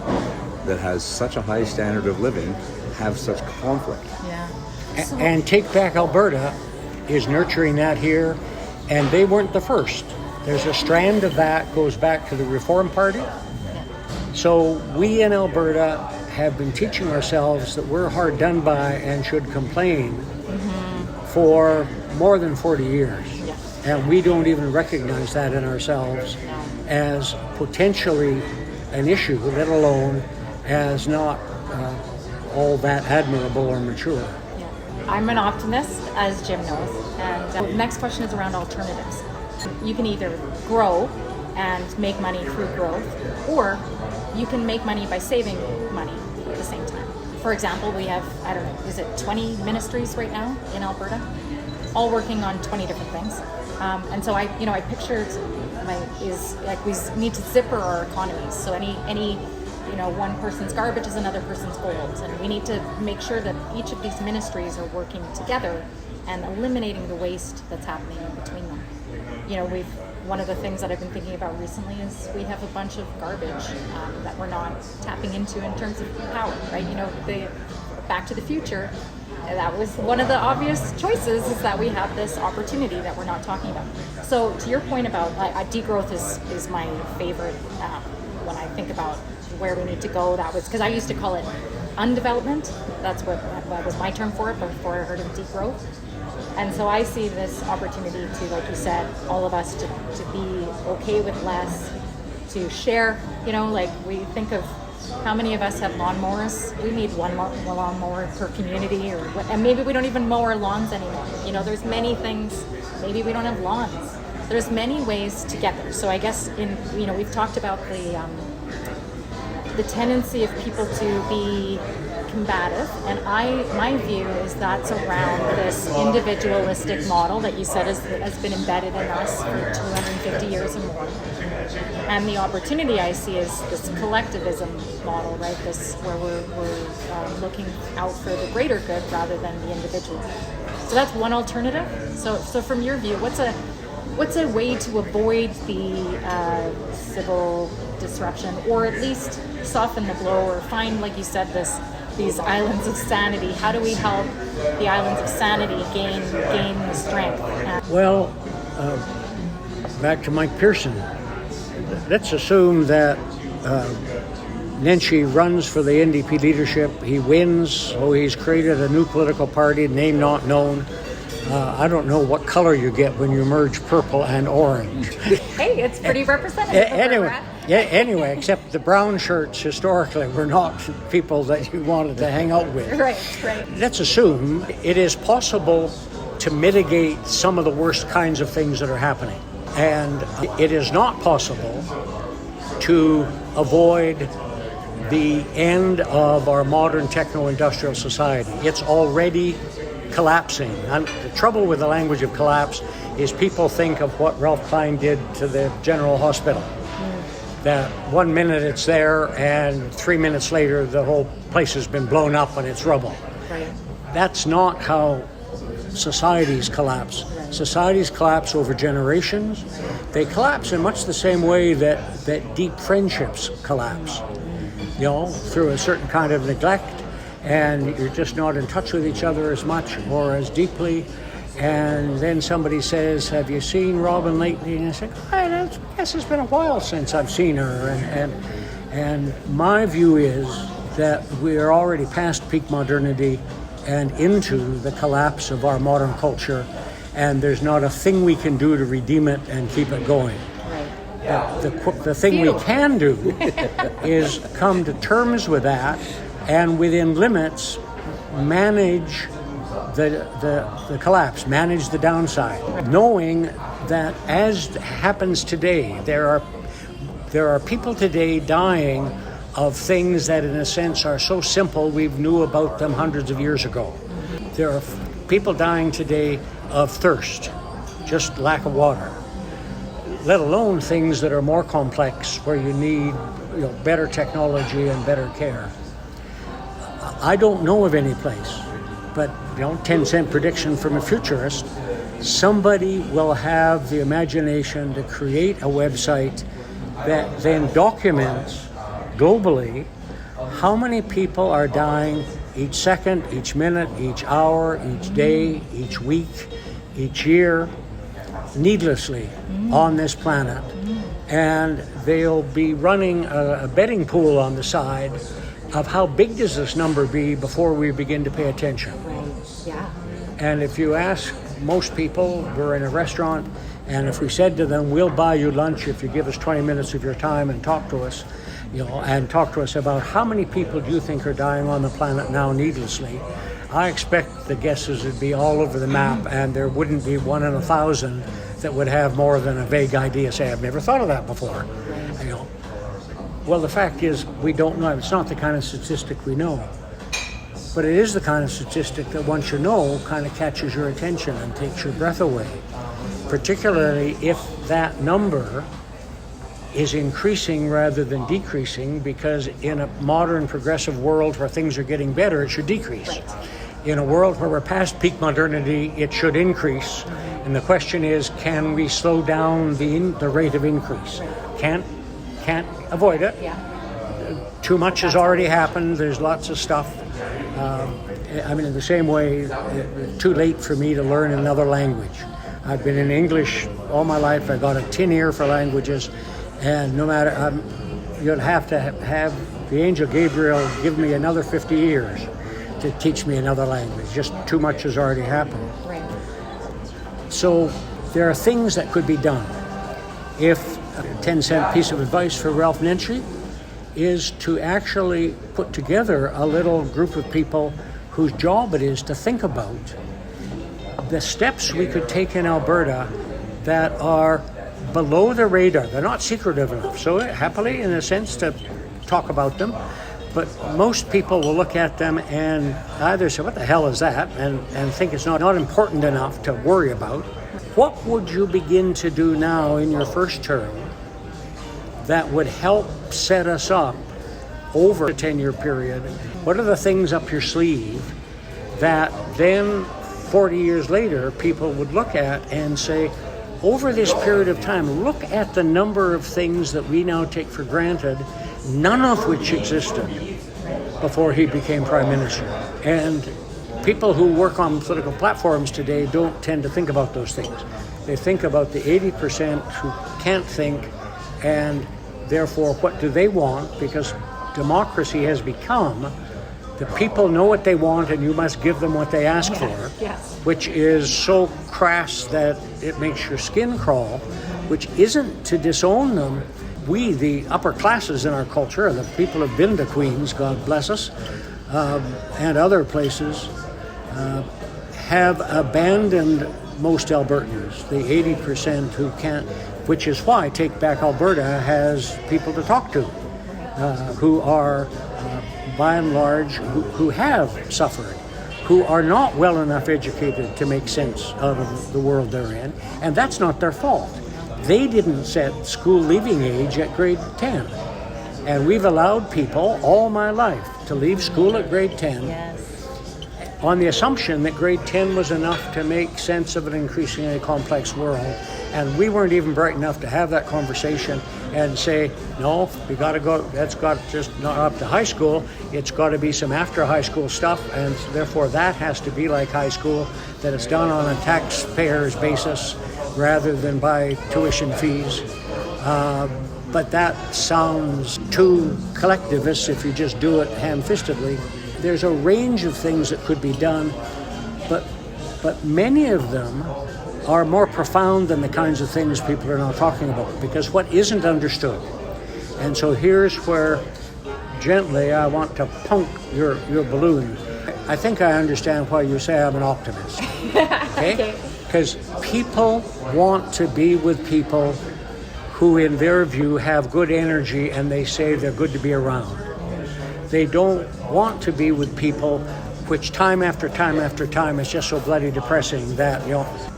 that has such a high standard of living have such conflict? Yeah. And Take Back Alberta is nurturing that here, and they weren't the first. There's a strand of that goes back to the Reform Party. So we in Alberta have been teaching ourselves that we're hard done by and should complain for more than 40 years. Yeah. And we don't even recognize that in ourselves as potentially an issue, let alone as not all that admirable or mature. Yeah. I'm an optimist, as Jim knows. And the next question is around alternatives. You can either grow and make money through growth, or you can make money by saving money at the same time. For example, we have, I don't know, is it 20 ministries right now in Alberta, all working on 20 different things. And so I pictured we need to zipper our economies. So any one person's garbage is another person's gold, and we need to make sure that each of these ministries are working together and eliminating the waste that's happening in between them. One of the things that I've been thinking about recently is we have a bunch of garbage that we're not tapping into in terms of power, right? The Back to the Future, that was one of the obvious choices, is that we have this opportunity that we're not talking about. So to your point about degrowth is my favorite when I think about where we need to go. That was because I used to call it undevelopment. That was my term for it before I heard of degrowth. And so I see this opportunity to, like you said, all of us to be okay with less, to share, we think of how many of us have lawnmowers. We need one lawnmower per community, and maybe we don't even mow our lawns anymore. There's many things, maybe we don't have lawns. There's many ways to get there. So I guess we've talked about the tendency of people to be combative, and my view is that's around this individualistic model that you said has been embedded in us for 250 years or more. And the opportunity I see is this collectivism model, right? This where we're looking out for the greater good rather than the individual. So that's one alternative. So from your view, what's a way to avoid the civil disruption, or at least soften the blow, or find, like you said, these islands of sanity? How do we help the islands of sanity gain strength? Well, back to Mike Pearson. Let's assume that Nenshi runs for the NDP leadership. He wins, so he's created a new political party, name not known. I don't know what color you get when you merge purple and orange. Hey, it's pretty representative. Anyway, except the brown shirts historically were not people that you wanted to hang out with. Right. Let's assume it is possible to mitigate some of the worst kinds of things that are happening. And it is not possible to avoid the end of our modern techno-industrial society. It's already collapsing. And the trouble with the language of collapse is people think of what Ralph Klein did to the General Hospital. That 1 minute it's there, and 3 minutes later the whole place has been blown up and it's rubble. Right. That's not how societies collapse. Societies collapse over generations. They collapse in much the same way that deep friendships collapse, through a certain kind of neglect and you're just not in touch with each other as much or as deeply. And then somebody says, have you seen Robin lately? And I say, I guess it's been a while since I've seen her. And my view is that we are already past peak modernity and into the collapse of our modern culture, and there's not a thing we can do to redeem it and keep it going. The thing we can do is come to terms with that, and within limits manage the collapse, manage the downside, knowing that, as happens today, there are people today dying of things that in a sense are so simple we knew about them hundreds of years ago. There are people dying today of thirst, just lack of water, let alone things that are more complex where you need better technology and better care. I don't know of any place, but 10-cent prediction from a futurist, somebody will have the imagination to create a website that then documents globally how many people are dying each second, each minute, each hour, each day, each week, each year, needlessly on this planet. And they'll be running a betting pool on the side of how big does this number be before we begin to pay attention. Yeah. And if you ask most people, we're in a restaurant, and if we said to them, we'll buy you lunch if you give us 20 minutes of your time and talk to us, and talk to us about how many people do you think are dying on the planet now needlessly, I expect the guesses would be all over the map, and there wouldn't be 1 in 1,000 that would have more than a vague idea, say, I've never thought of that before. Well, the fact is, we don't know. It's not the kind of statistic we know. But it is the kind of statistic that once you know, kind of catches your attention and takes your breath away. Particularly if that number is increasing rather than decreasing, because in a modern progressive world where things are getting better, it should decrease. Right. In a world where we're past peak modernity, it should increase. And the question is, can we slow down the rate of increase? Can't avoid it. Yeah. Too much has already happened. There's lots of stuff. In the same way, too late for me to learn another language. I've been in English all my life. I got a tin ear for languages, and no matter, you'd have to have the angel Gabriel give me another 50 years to teach me another language. Just too much has already happened. Right. So there are things that could be done. If a 10-cent piece of advice for Ralph Nenshi is to actually put together a little group of people whose job it is to think about the steps we could take in Alberta that are below the radar. They're not secretive enough, so happily, in a sense, to talk about them. But most people will look at them and either say, what the hell is that? And think it's not important enough to worry about. What would you begin to do now in your first term that would help set us up over a 10-year period? What are the things up your sleeve that then 40 years later people would look at and say, over this period of time, look at the number of things that we now take for granted, none of which existed before he became Prime Minister. And people who work on political platforms today don't tend to think about those things. They think about the 80% who can't think, and therefore what do they want? Because democracy has become the people know what they want and you must give them what they ask for, yes. Which is so crass that it makes your skin crawl, which isn't to disown them. We, the upper classes in our culture, the people who have been to Queens, God bless us, and other places, have abandoned most Albertans, the 80% who can't, which is why Take Back Alberta has people to talk to, who are, by and large, who have suffered, who are not well enough educated to make sense of the world they're in, and that's not their fault. They didn't set school leaving age at grade 10. And we've allowed people all my life to leave school at grade 10. Yes. on the assumption that grade 10 was enough to make sense of an increasingly complex world. And we weren't even bright enough to have that conversation and say, no, we got to go, that's got just not up to high school, it's got to be some after high school stuff, and therefore that has to be like high school, that it's done on a taxpayer's basis rather than by tuition fees. But that sounds too collectivist if you just do it ham-fistedly. There's a range of things that could be done, but many of them are more profound than the kinds of things people are now talking about, because what isn't understood. And so here's where, gently, I want to punk your balloon. I think I understand why you say I'm an optimist. Okay? Because people want to be with people who, in their view, have good energy and they say they're good to be around. They don't want to be with people which time after time after time is just so bloody depressing that,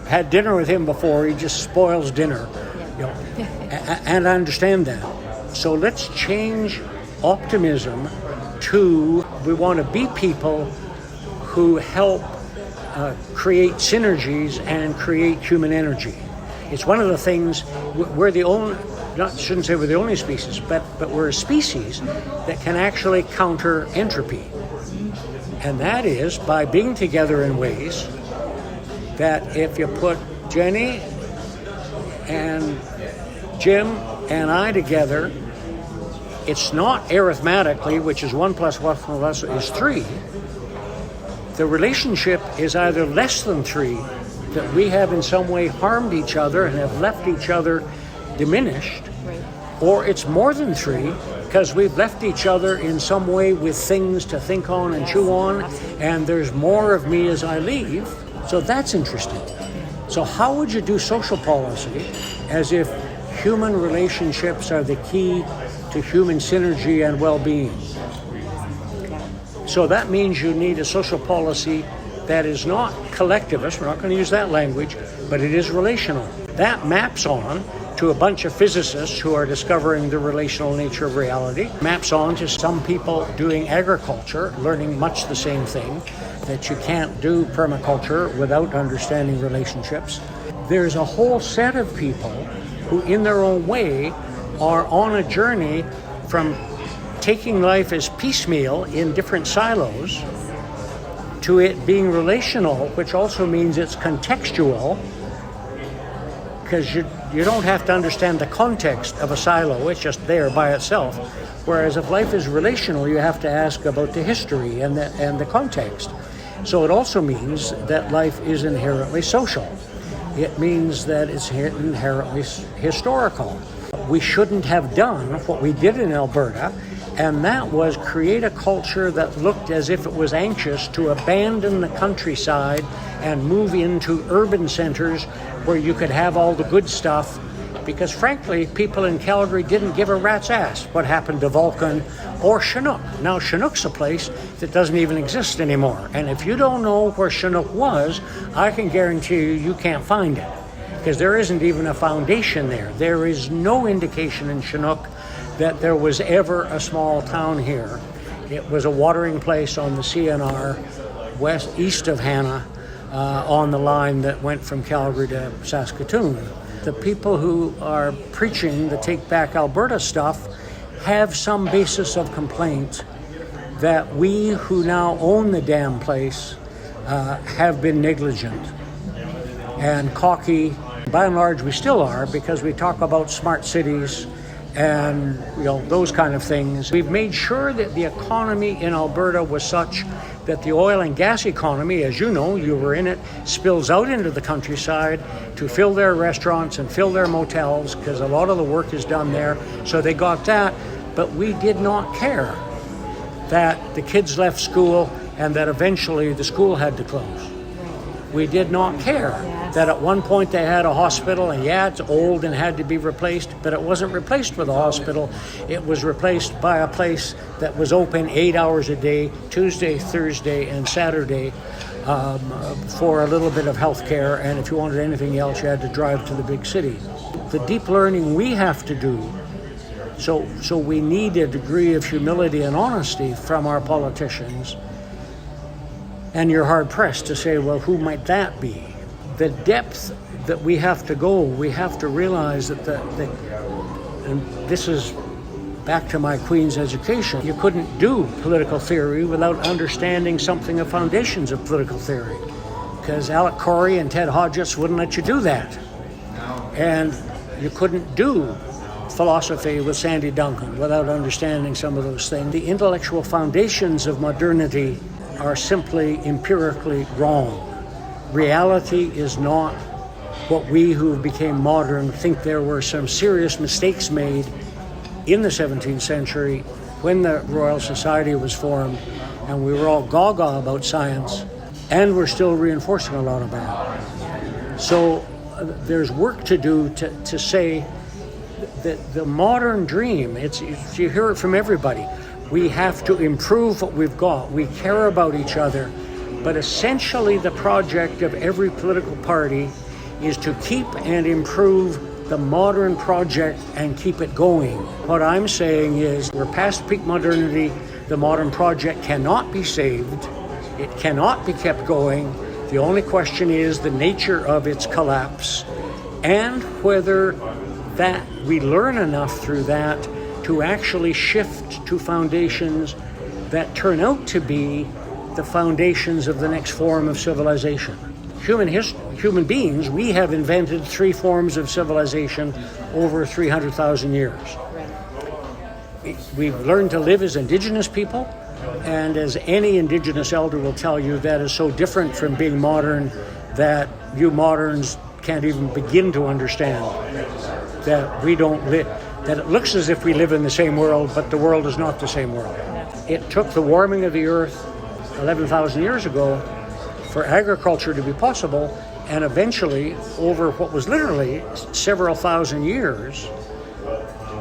had dinner with him before, he just spoils dinner. And I understand that. So let's change optimism to, we want to be people who help create synergies and create human energy. It's one of the things, we're the only, shouldn't say we're the only species, but we're a species that can actually counter entropy. And that is by being together in ways that if you put Jenny and Jim and I together, it's not arithmetically, which is 1 plus 1 plus is 3. The relationship is either less than 3, that we have in some way harmed each other and have left each other diminished, or it's more than 3, because we've left each other in some way with things to think on and chew on, and there's more of me as I leave. So that's interesting. So how would you do social policy as if human relationships are the key to human synergy and well-being? So that means you need a social policy that is not collectivist, we're not going to use that language, but it is relational. That maps on to a bunch of physicists who are discovering the relational nature of reality, maps on to some people doing agriculture, learning much the same thing, that you can't do permaculture without understanding relationships. There's a whole set of people who, in their own way, are on a journey from taking life as piecemeal in different silos to it being relational, which also means it's contextual, because you don't have to understand the context of a silo, it's just there by itself. Whereas if life is relational, you have to ask about the history and the context. So it also means that life is inherently social. It means that it's inherently historical. We shouldn't have done what we did in Alberta, and that was create a culture that looked as if it was anxious to abandon the countryside and move into urban centers where you could have all the good stuff, because frankly, people in Calgary didn't give a rat's ass what happened to Vulcan or Chinook. Now, Chinook's a place that doesn't even exist anymore, and if you don't know where Chinook was, I can guarantee you can't find it, because there isn't even a foundation there. There is no indication in Chinook that there was ever a small town here. It was a watering place on the CNR east of Hanna, on the line that went from Calgary to Saskatoon. The people who are preaching the Take Back Alberta stuff have some basis of complaint that we who now own the damn place have been negligent and cocky. By and large, we still are, because we talk about smart cities and those kind of things. We've made sure that the economy in Alberta was such that the oil and gas economy, as you know, you were in it, spills out into the countryside to fill their restaurants and fill their motels, because a lot of the work is done there. So they got that, but we did not care that the kids left school and that eventually the school had to close. We did not care that at one point they had a hospital, and it's old and had to be replaced, but it wasn't replaced with a hospital. It was replaced by a place that was open 8 hours a day, Tuesday, Thursday, and Saturday, for a little bit of health care, and if you wanted anything else, you had to drive to the big city. The deep learning we have to do, so we need a degree of humility and honesty from our politicians. And you're hard-pressed to say, well, who might that be? The depth that we have to go, we have to realize that and this is back to my Queen's education, you couldn't do political theory without understanding something of foundations of political theory, because Alec Corey and Ted Hodges wouldn't let you do that. And you couldn't do philosophy with Sandy Duncan without understanding some of those things. The intellectual foundations of modernity are simply empirically wrong. Reality is not what we who became modern think. There were some serious mistakes made in the 17th century when the Royal Society was formed, and we were all gaga about science, and we're still reinforcing a lot of that. So there's work to do to say that the modern dream, you hear it from everybody. We have to improve what we've got. We care about each other. But essentially the project of every political party is to keep and improve the modern project and keep it going. What I'm saying is we're past peak modernity. The modern project cannot be saved. It cannot be kept going. The only question is the nature of its collapse and whether that we learn enough through that to actually shift to foundations that turn out to be the foundations of the next form of civilization. Human beings, we have invented 3 forms of civilization over 300,000 years. We've learned to live as indigenous people, and as any indigenous elder will tell you, that is so different from being modern that you moderns can't even begin to understand that we don't live, that it looks as if we live in the same world, but the world is not the same world. It took the warming of the earth 11,000 years ago for agriculture to be possible, and eventually, over what was literally several thousand years,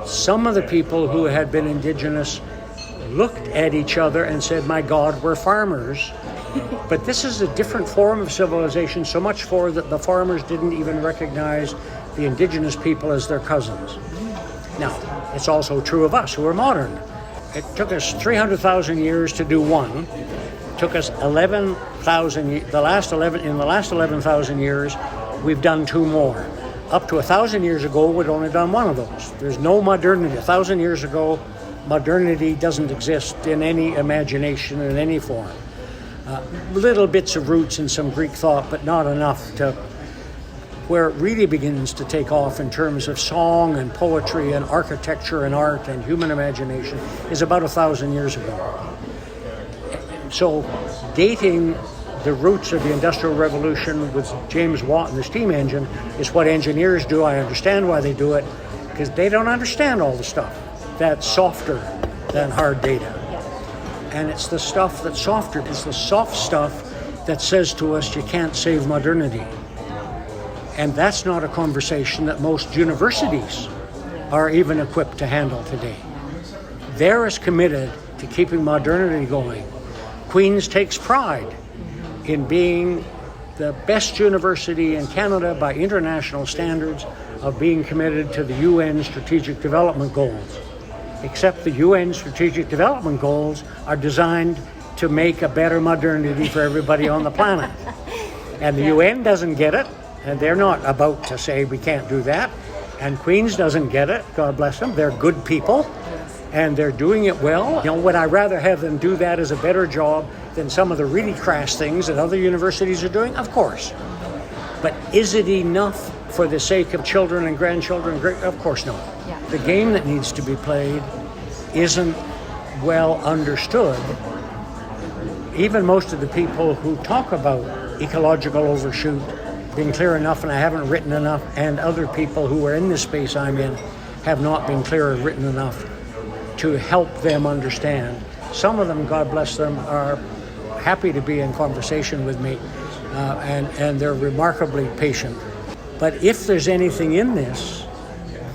some of the people who had been indigenous looked at each other and said, my God, we're farmers. But this is a different form of civilization, so much for that the farmers didn't even recognize the indigenous people as their cousins. Now, it's also true of us who are modern. It took us 300,000 years to do one. It took us 11,000, in the last 11,000 years, we've done 2 more. Up to 1,000 years ago, we'd only done one of those. There's no modernity. 1,000 years ago, modernity doesn't exist in any imagination in any form. Little bits of roots in some Greek thought, but not enough to where it really begins to take off in terms of song and poetry and architecture and art and human imagination is about 1,000 years ago. So dating the roots of the Industrial Revolution with James Watt and the steam engine is what engineers do. I understand why they do it, because they don't understand all the stuff that's softer than hard data. And it's the stuff that's softer. It's the soft stuff that says to us you can't save modernity. And that's not a conversation that most universities are even equipped to handle today. They're as committed to keeping modernity going. Queen's takes pride in being the best university in Canada by international standards of being committed to the UN Strategic Development Goals. Except the UN Strategic Development Goals are designed to make a better modernity for everybody on the planet. And the UN doesn't get it, and they're not about to say we can't do that. And Queen's doesn't get it, God bless them. They're good people, and they're doing it well. You know, would I rather have them do that as a better job than some of the really crass things that other universities are doing? Of course. But is it enough for the sake of children and grandchildren? Of course not. Yeah. The game that needs to be played isn't well understood. Even most of the people who talk about ecological overshoot being clear enough, and I haven't written enough, and other people who are in this space I'm in have not been clear or written enough to help them understand. Some of them, God bless them, are happy to be in conversation with me, and they're remarkably patient. But if there's anything in this,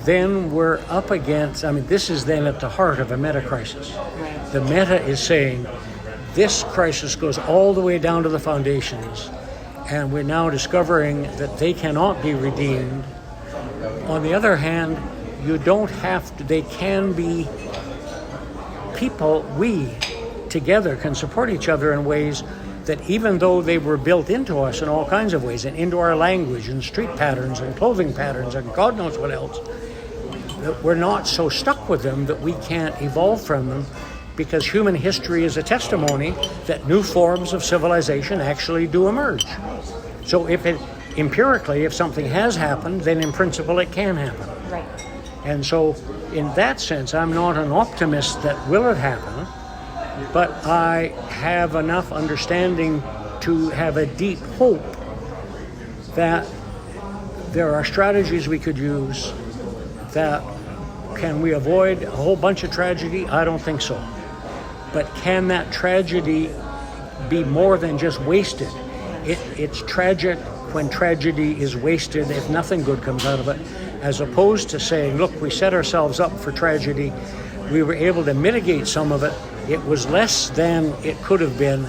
then we're up against, this is then at the heart of a meta crisis. The meta is saying this crisis goes all the way down to the foundations, and we're now discovering that they cannot be redeemed. On the other hand, you don't have to, they can be people, we together can support each other in ways that even though they were built into us in all kinds of ways, and into our language and street patterns and clothing patterns and God knows what else, that we're not so stuck with them that we can't evolve from them, because human history is a testimony that new forms of civilization actually do emerge. So empirically, if something has happened, then in principle it can happen. Right. And so in that sense, I'm not an optimist that will it happen, but I have enough understanding to have a deep hope that there are strategies we could use that can we avoid a whole bunch of tragedy? I don't think so. But can that tragedy be more than just wasted? It's tragic when tragedy is wasted if nothing good comes out of it, as opposed to saying, look, we set ourselves up for tragedy, we were able to mitigate some of it, it was less than it could have been,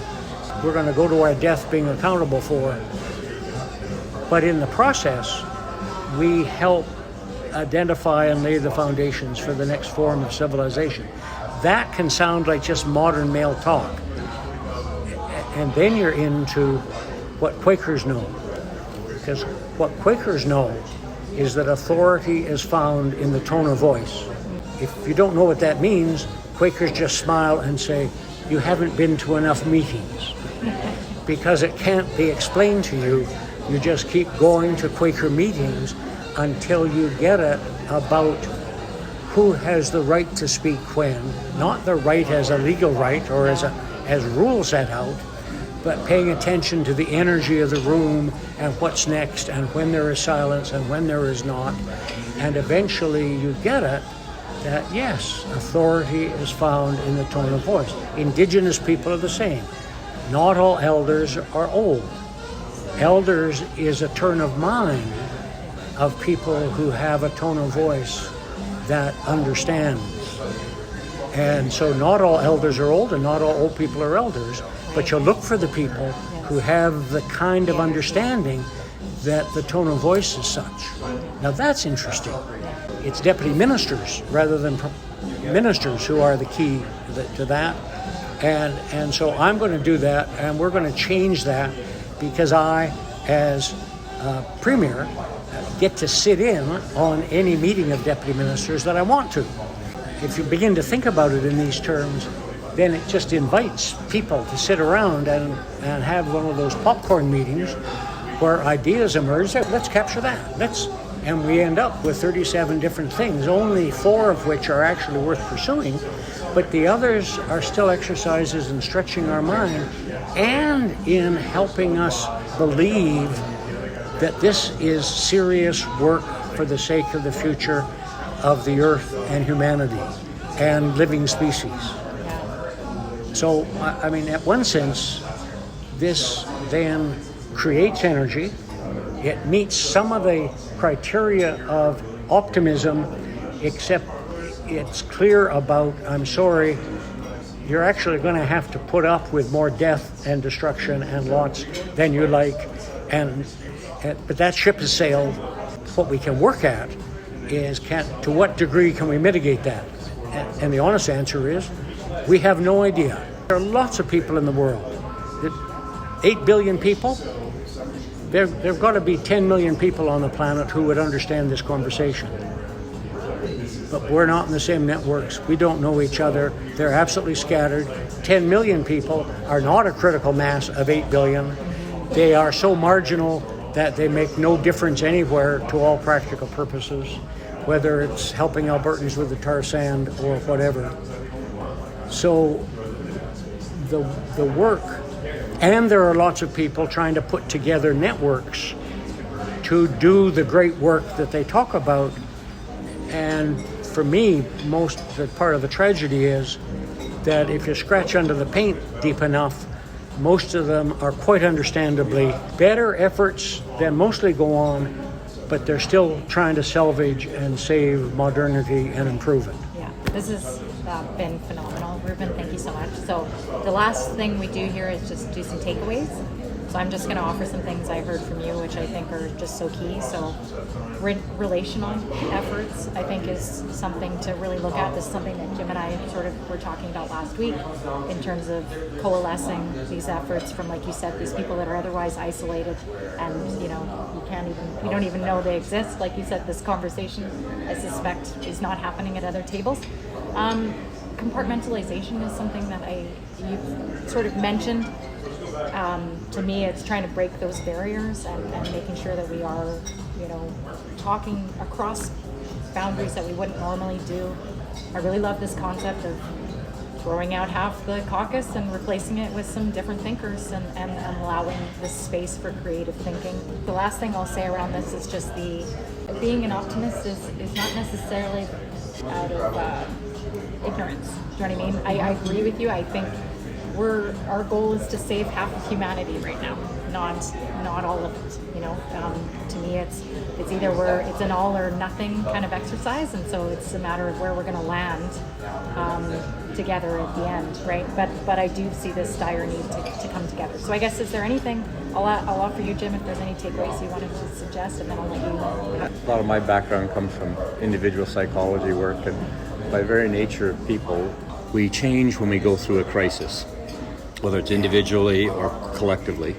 we're going to go to our death being accountable for. But in the process, we help identify and lay the foundations for the next form of civilization. That can sound like just modern male talk. And then you're into what Quakers know. Because what Quakers know is that authority is found in the tone of voice. If you don't know what that means, Quakers just smile and say, you haven't been to enough meetings. Because it can't be explained to you. You just keep going to Quaker meetings until you get it about who has the right to speak when, not the right as a legal right or as rules set out, but paying attention to the energy of the room and what's next and when there is silence and when there is not. And eventually you get it that, yes, authority is found in the tone of voice. Indigenous people are the same. Not all elders are old. Elders is a turn of mind of people who have a tone of voice that understands. And so not all elders are old and not all old people are elders, but you look for the people who have the kind of understanding that the tone of voice is such. Now that's interesting. It's deputy ministers rather than ministers who are the key to that. And so I'm going to do that, and we're going to change that, because I, as premier, get to sit in on any meeting of deputy ministers that I want to. If you begin to think about it in these terms, then it just invites people to sit around and have one of those popcorn meetings where ideas emerge. Let's capture that. And we end up with 37 different things, only 4 of which are actually worth pursuing, but the others are still exercises in stretching our mind and in helping us believe that this is serious work for the sake of the future of the earth and humanity and living species. So, I mean, at one sense, this then creates energy. It meets some of the criteria of optimism, except it's clear about, I'm sorry, you're actually going to have to put up with more death and destruction and lots than you like. But that ship has sailed. What we can work at is to what degree can we mitigate that? And the honest answer is, we have no idea. There are lots of people in the world. 8 billion people? There've got to be 10 million people on the planet who would understand this conversation. But we're not in the same networks. We don't know each other. They're absolutely scattered. 10 million people are not a critical mass of 8 billion. They are so marginal that they make no difference anywhere to all practical purposes, whether it's helping Albertans with the tar sand or whatever. So the work, and there are lots of people trying to put together networks to do the great work that they talk about. And for me, part of the tragedy is that if you scratch under the paint deep enough, most of them are quite understandably better efforts that mostly go on, but they're still trying to salvage and save modernity and improve it. Yeah, this has been phenomenal. Ruben, thank you so much. So the last thing we do here is just do some takeaways. So I'm just going to offer some things I heard from you, which I think are just so key. So relational efforts, I think, is something to really look at. This is something that Jim and I sort of were talking about last week in terms of coalescing these efforts from, like you said, these people that are otherwise isolated and, you don't even know they exist. Like you said, this conversation, I suspect, is not happening at other tables. Compartmentalization is something that you've sort of mentioned. To me, it's trying to break those barriers and making sure that we are, talking across boundaries that we wouldn't normally do. I really love this concept of throwing out half the caucus and replacing it with some different thinkers and allowing this space for creative thinking. The last thing I'll say around this is just being an optimist is not necessarily out of ignorance. Do you know what I mean? I agree with you. I think our goal is to save half of humanity right now, not all of it. To me, it's either it's an all or nothing kind of exercise, and so it's a matter of where we're going to land together at the end, right? But I do see this dire need to come together. So I guess, is there anything I'll offer you, Jim, if there's any takeaways you wanted to suggest, and then I'll let you. A lot of my background comes from individual psychology work, and by very nature of people, we change when we go through a crisis, whether it's individually or collectively.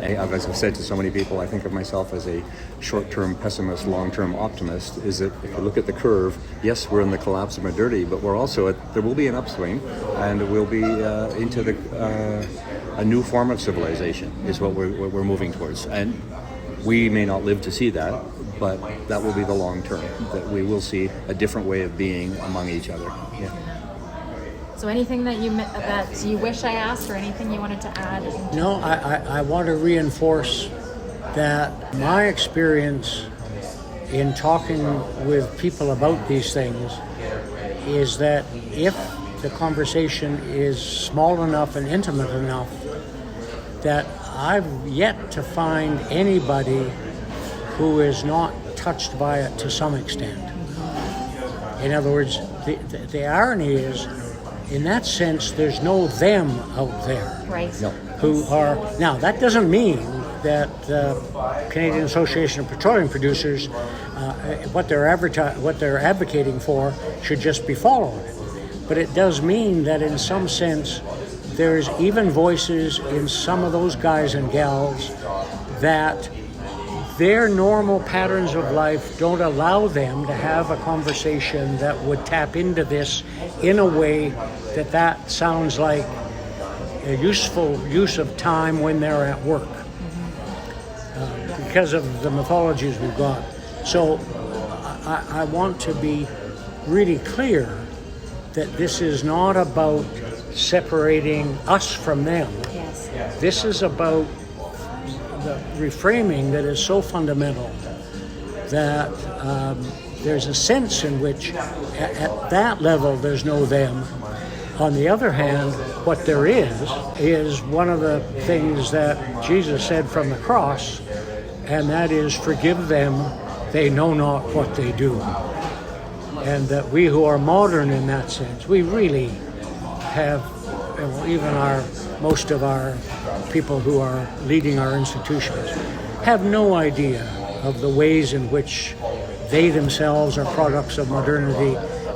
As I've said to so many people, I think of myself as a short-term pessimist, long-term optimist, is that if you look at the curve, yes, we're in the collapse of modernity, but we're also there will be an upswing, and we'll be into a new form of civilization is what we're moving towards. And we may not live to see that, but that will be the long term, that we will see a different way of being among each other. Yeah. So anything that you wish I asked, or anything you wanted to add? No, I want to reinforce that my experience in talking with people about these things is that if the conversation is small enough and intimate enough, that I've yet to find anybody who is not touched by it to some extent. In other words, the irony is, in that sense, there's no them out there. Right. No. Who are now? That doesn't mean that Canadian Association of Petroleum Producers, what they're advocating for, should just be followed. But it does mean that, in some sense, there's even voices in some of those guys and gals that their normal patterns of life don't allow them to have a conversation that would tap into this in a way that sounds like a useful use of time when they're at work, because of the mythologies we've got. So I want to be really clear that this is not about separating us from them. Yes. This is about the reframing that is so fundamental that there's a sense in which at that level there's no them. On the other hand, what there is one of the things that Jesus said from the cross, and that is, forgive them, they know not what they do. And that we who are modern in that sense, we really have, even most of our people who are leading our institutions have no idea of the ways in which they themselves are products of modernity,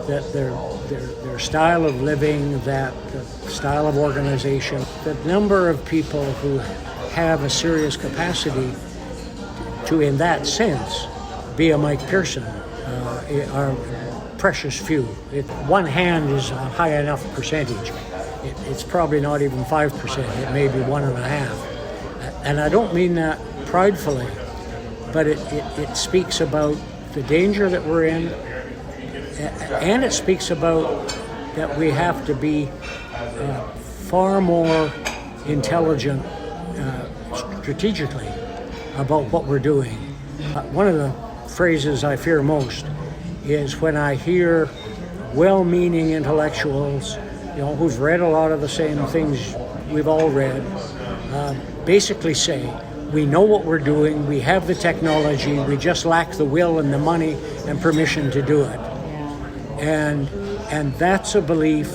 that their style of living, that the style of organization, the number of people who have a serious capacity to, in that sense, be a Mike Pearson are precious few. One hand is a high enough percentage. It's probably not even 5%. It may be 1.5%. And I don't mean that pridefully, but it speaks about the danger that we're in, and it speaks about that we have to be far more intelligent strategically about what we're doing. One of the phrases I fear most is when I hear well-meaning intellectuals, who've read a lot of the same things we've all read, basically say, we know what we're doing, we have the technology, we just lack the will and the money and permission to do it. And that's a belief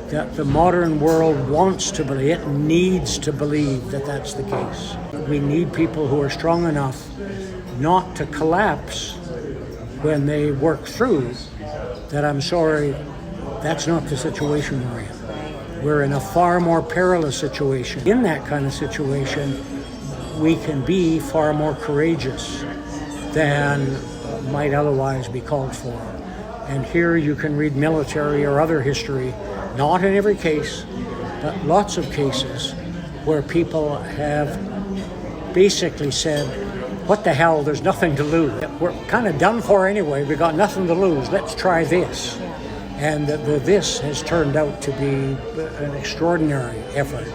that the modern world wants to believe, it needs to believe that that's the case. We need people who are strong enough not to collapse when they work through that. I'm sorry, that's not the situation we're in. We're in a far more perilous situation. In that kind of situation, we can be far more courageous than might otherwise be called for. And here you can read military or other history, not in every case, but lots of cases where people have basically said, what the hell, there's nothing to lose. We're kind of done for anyway, we got nothing to lose, let's try this. And this has turned out to be an extraordinary effort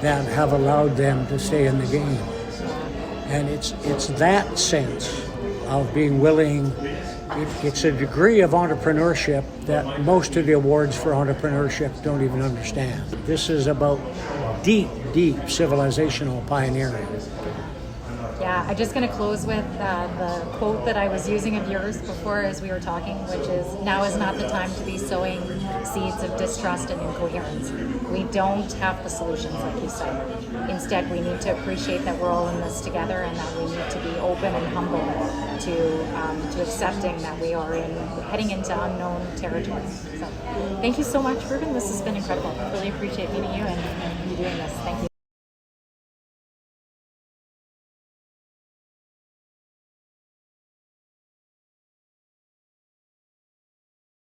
that have allowed them to stay in the game. And it's that sense of being willing, it's a degree of entrepreneurship that most of the awards for entrepreneurship don't even understand. This is about deep, deep civilizational pioneering. Yeah, I'm just going to close with the quote that I was using of yours before as we were talking, which is, now is not the time to be sowing seeds of distrust and incoherence. We don't have the solutions, like you said. Instead, we need to appreciate that we're all in this together, and that we need to be open and humble to accepting that we are heading into unknown territory. So thank you so much, Ruben. This has been incredible. Really appreciate meeting you and you doing this. Thank you.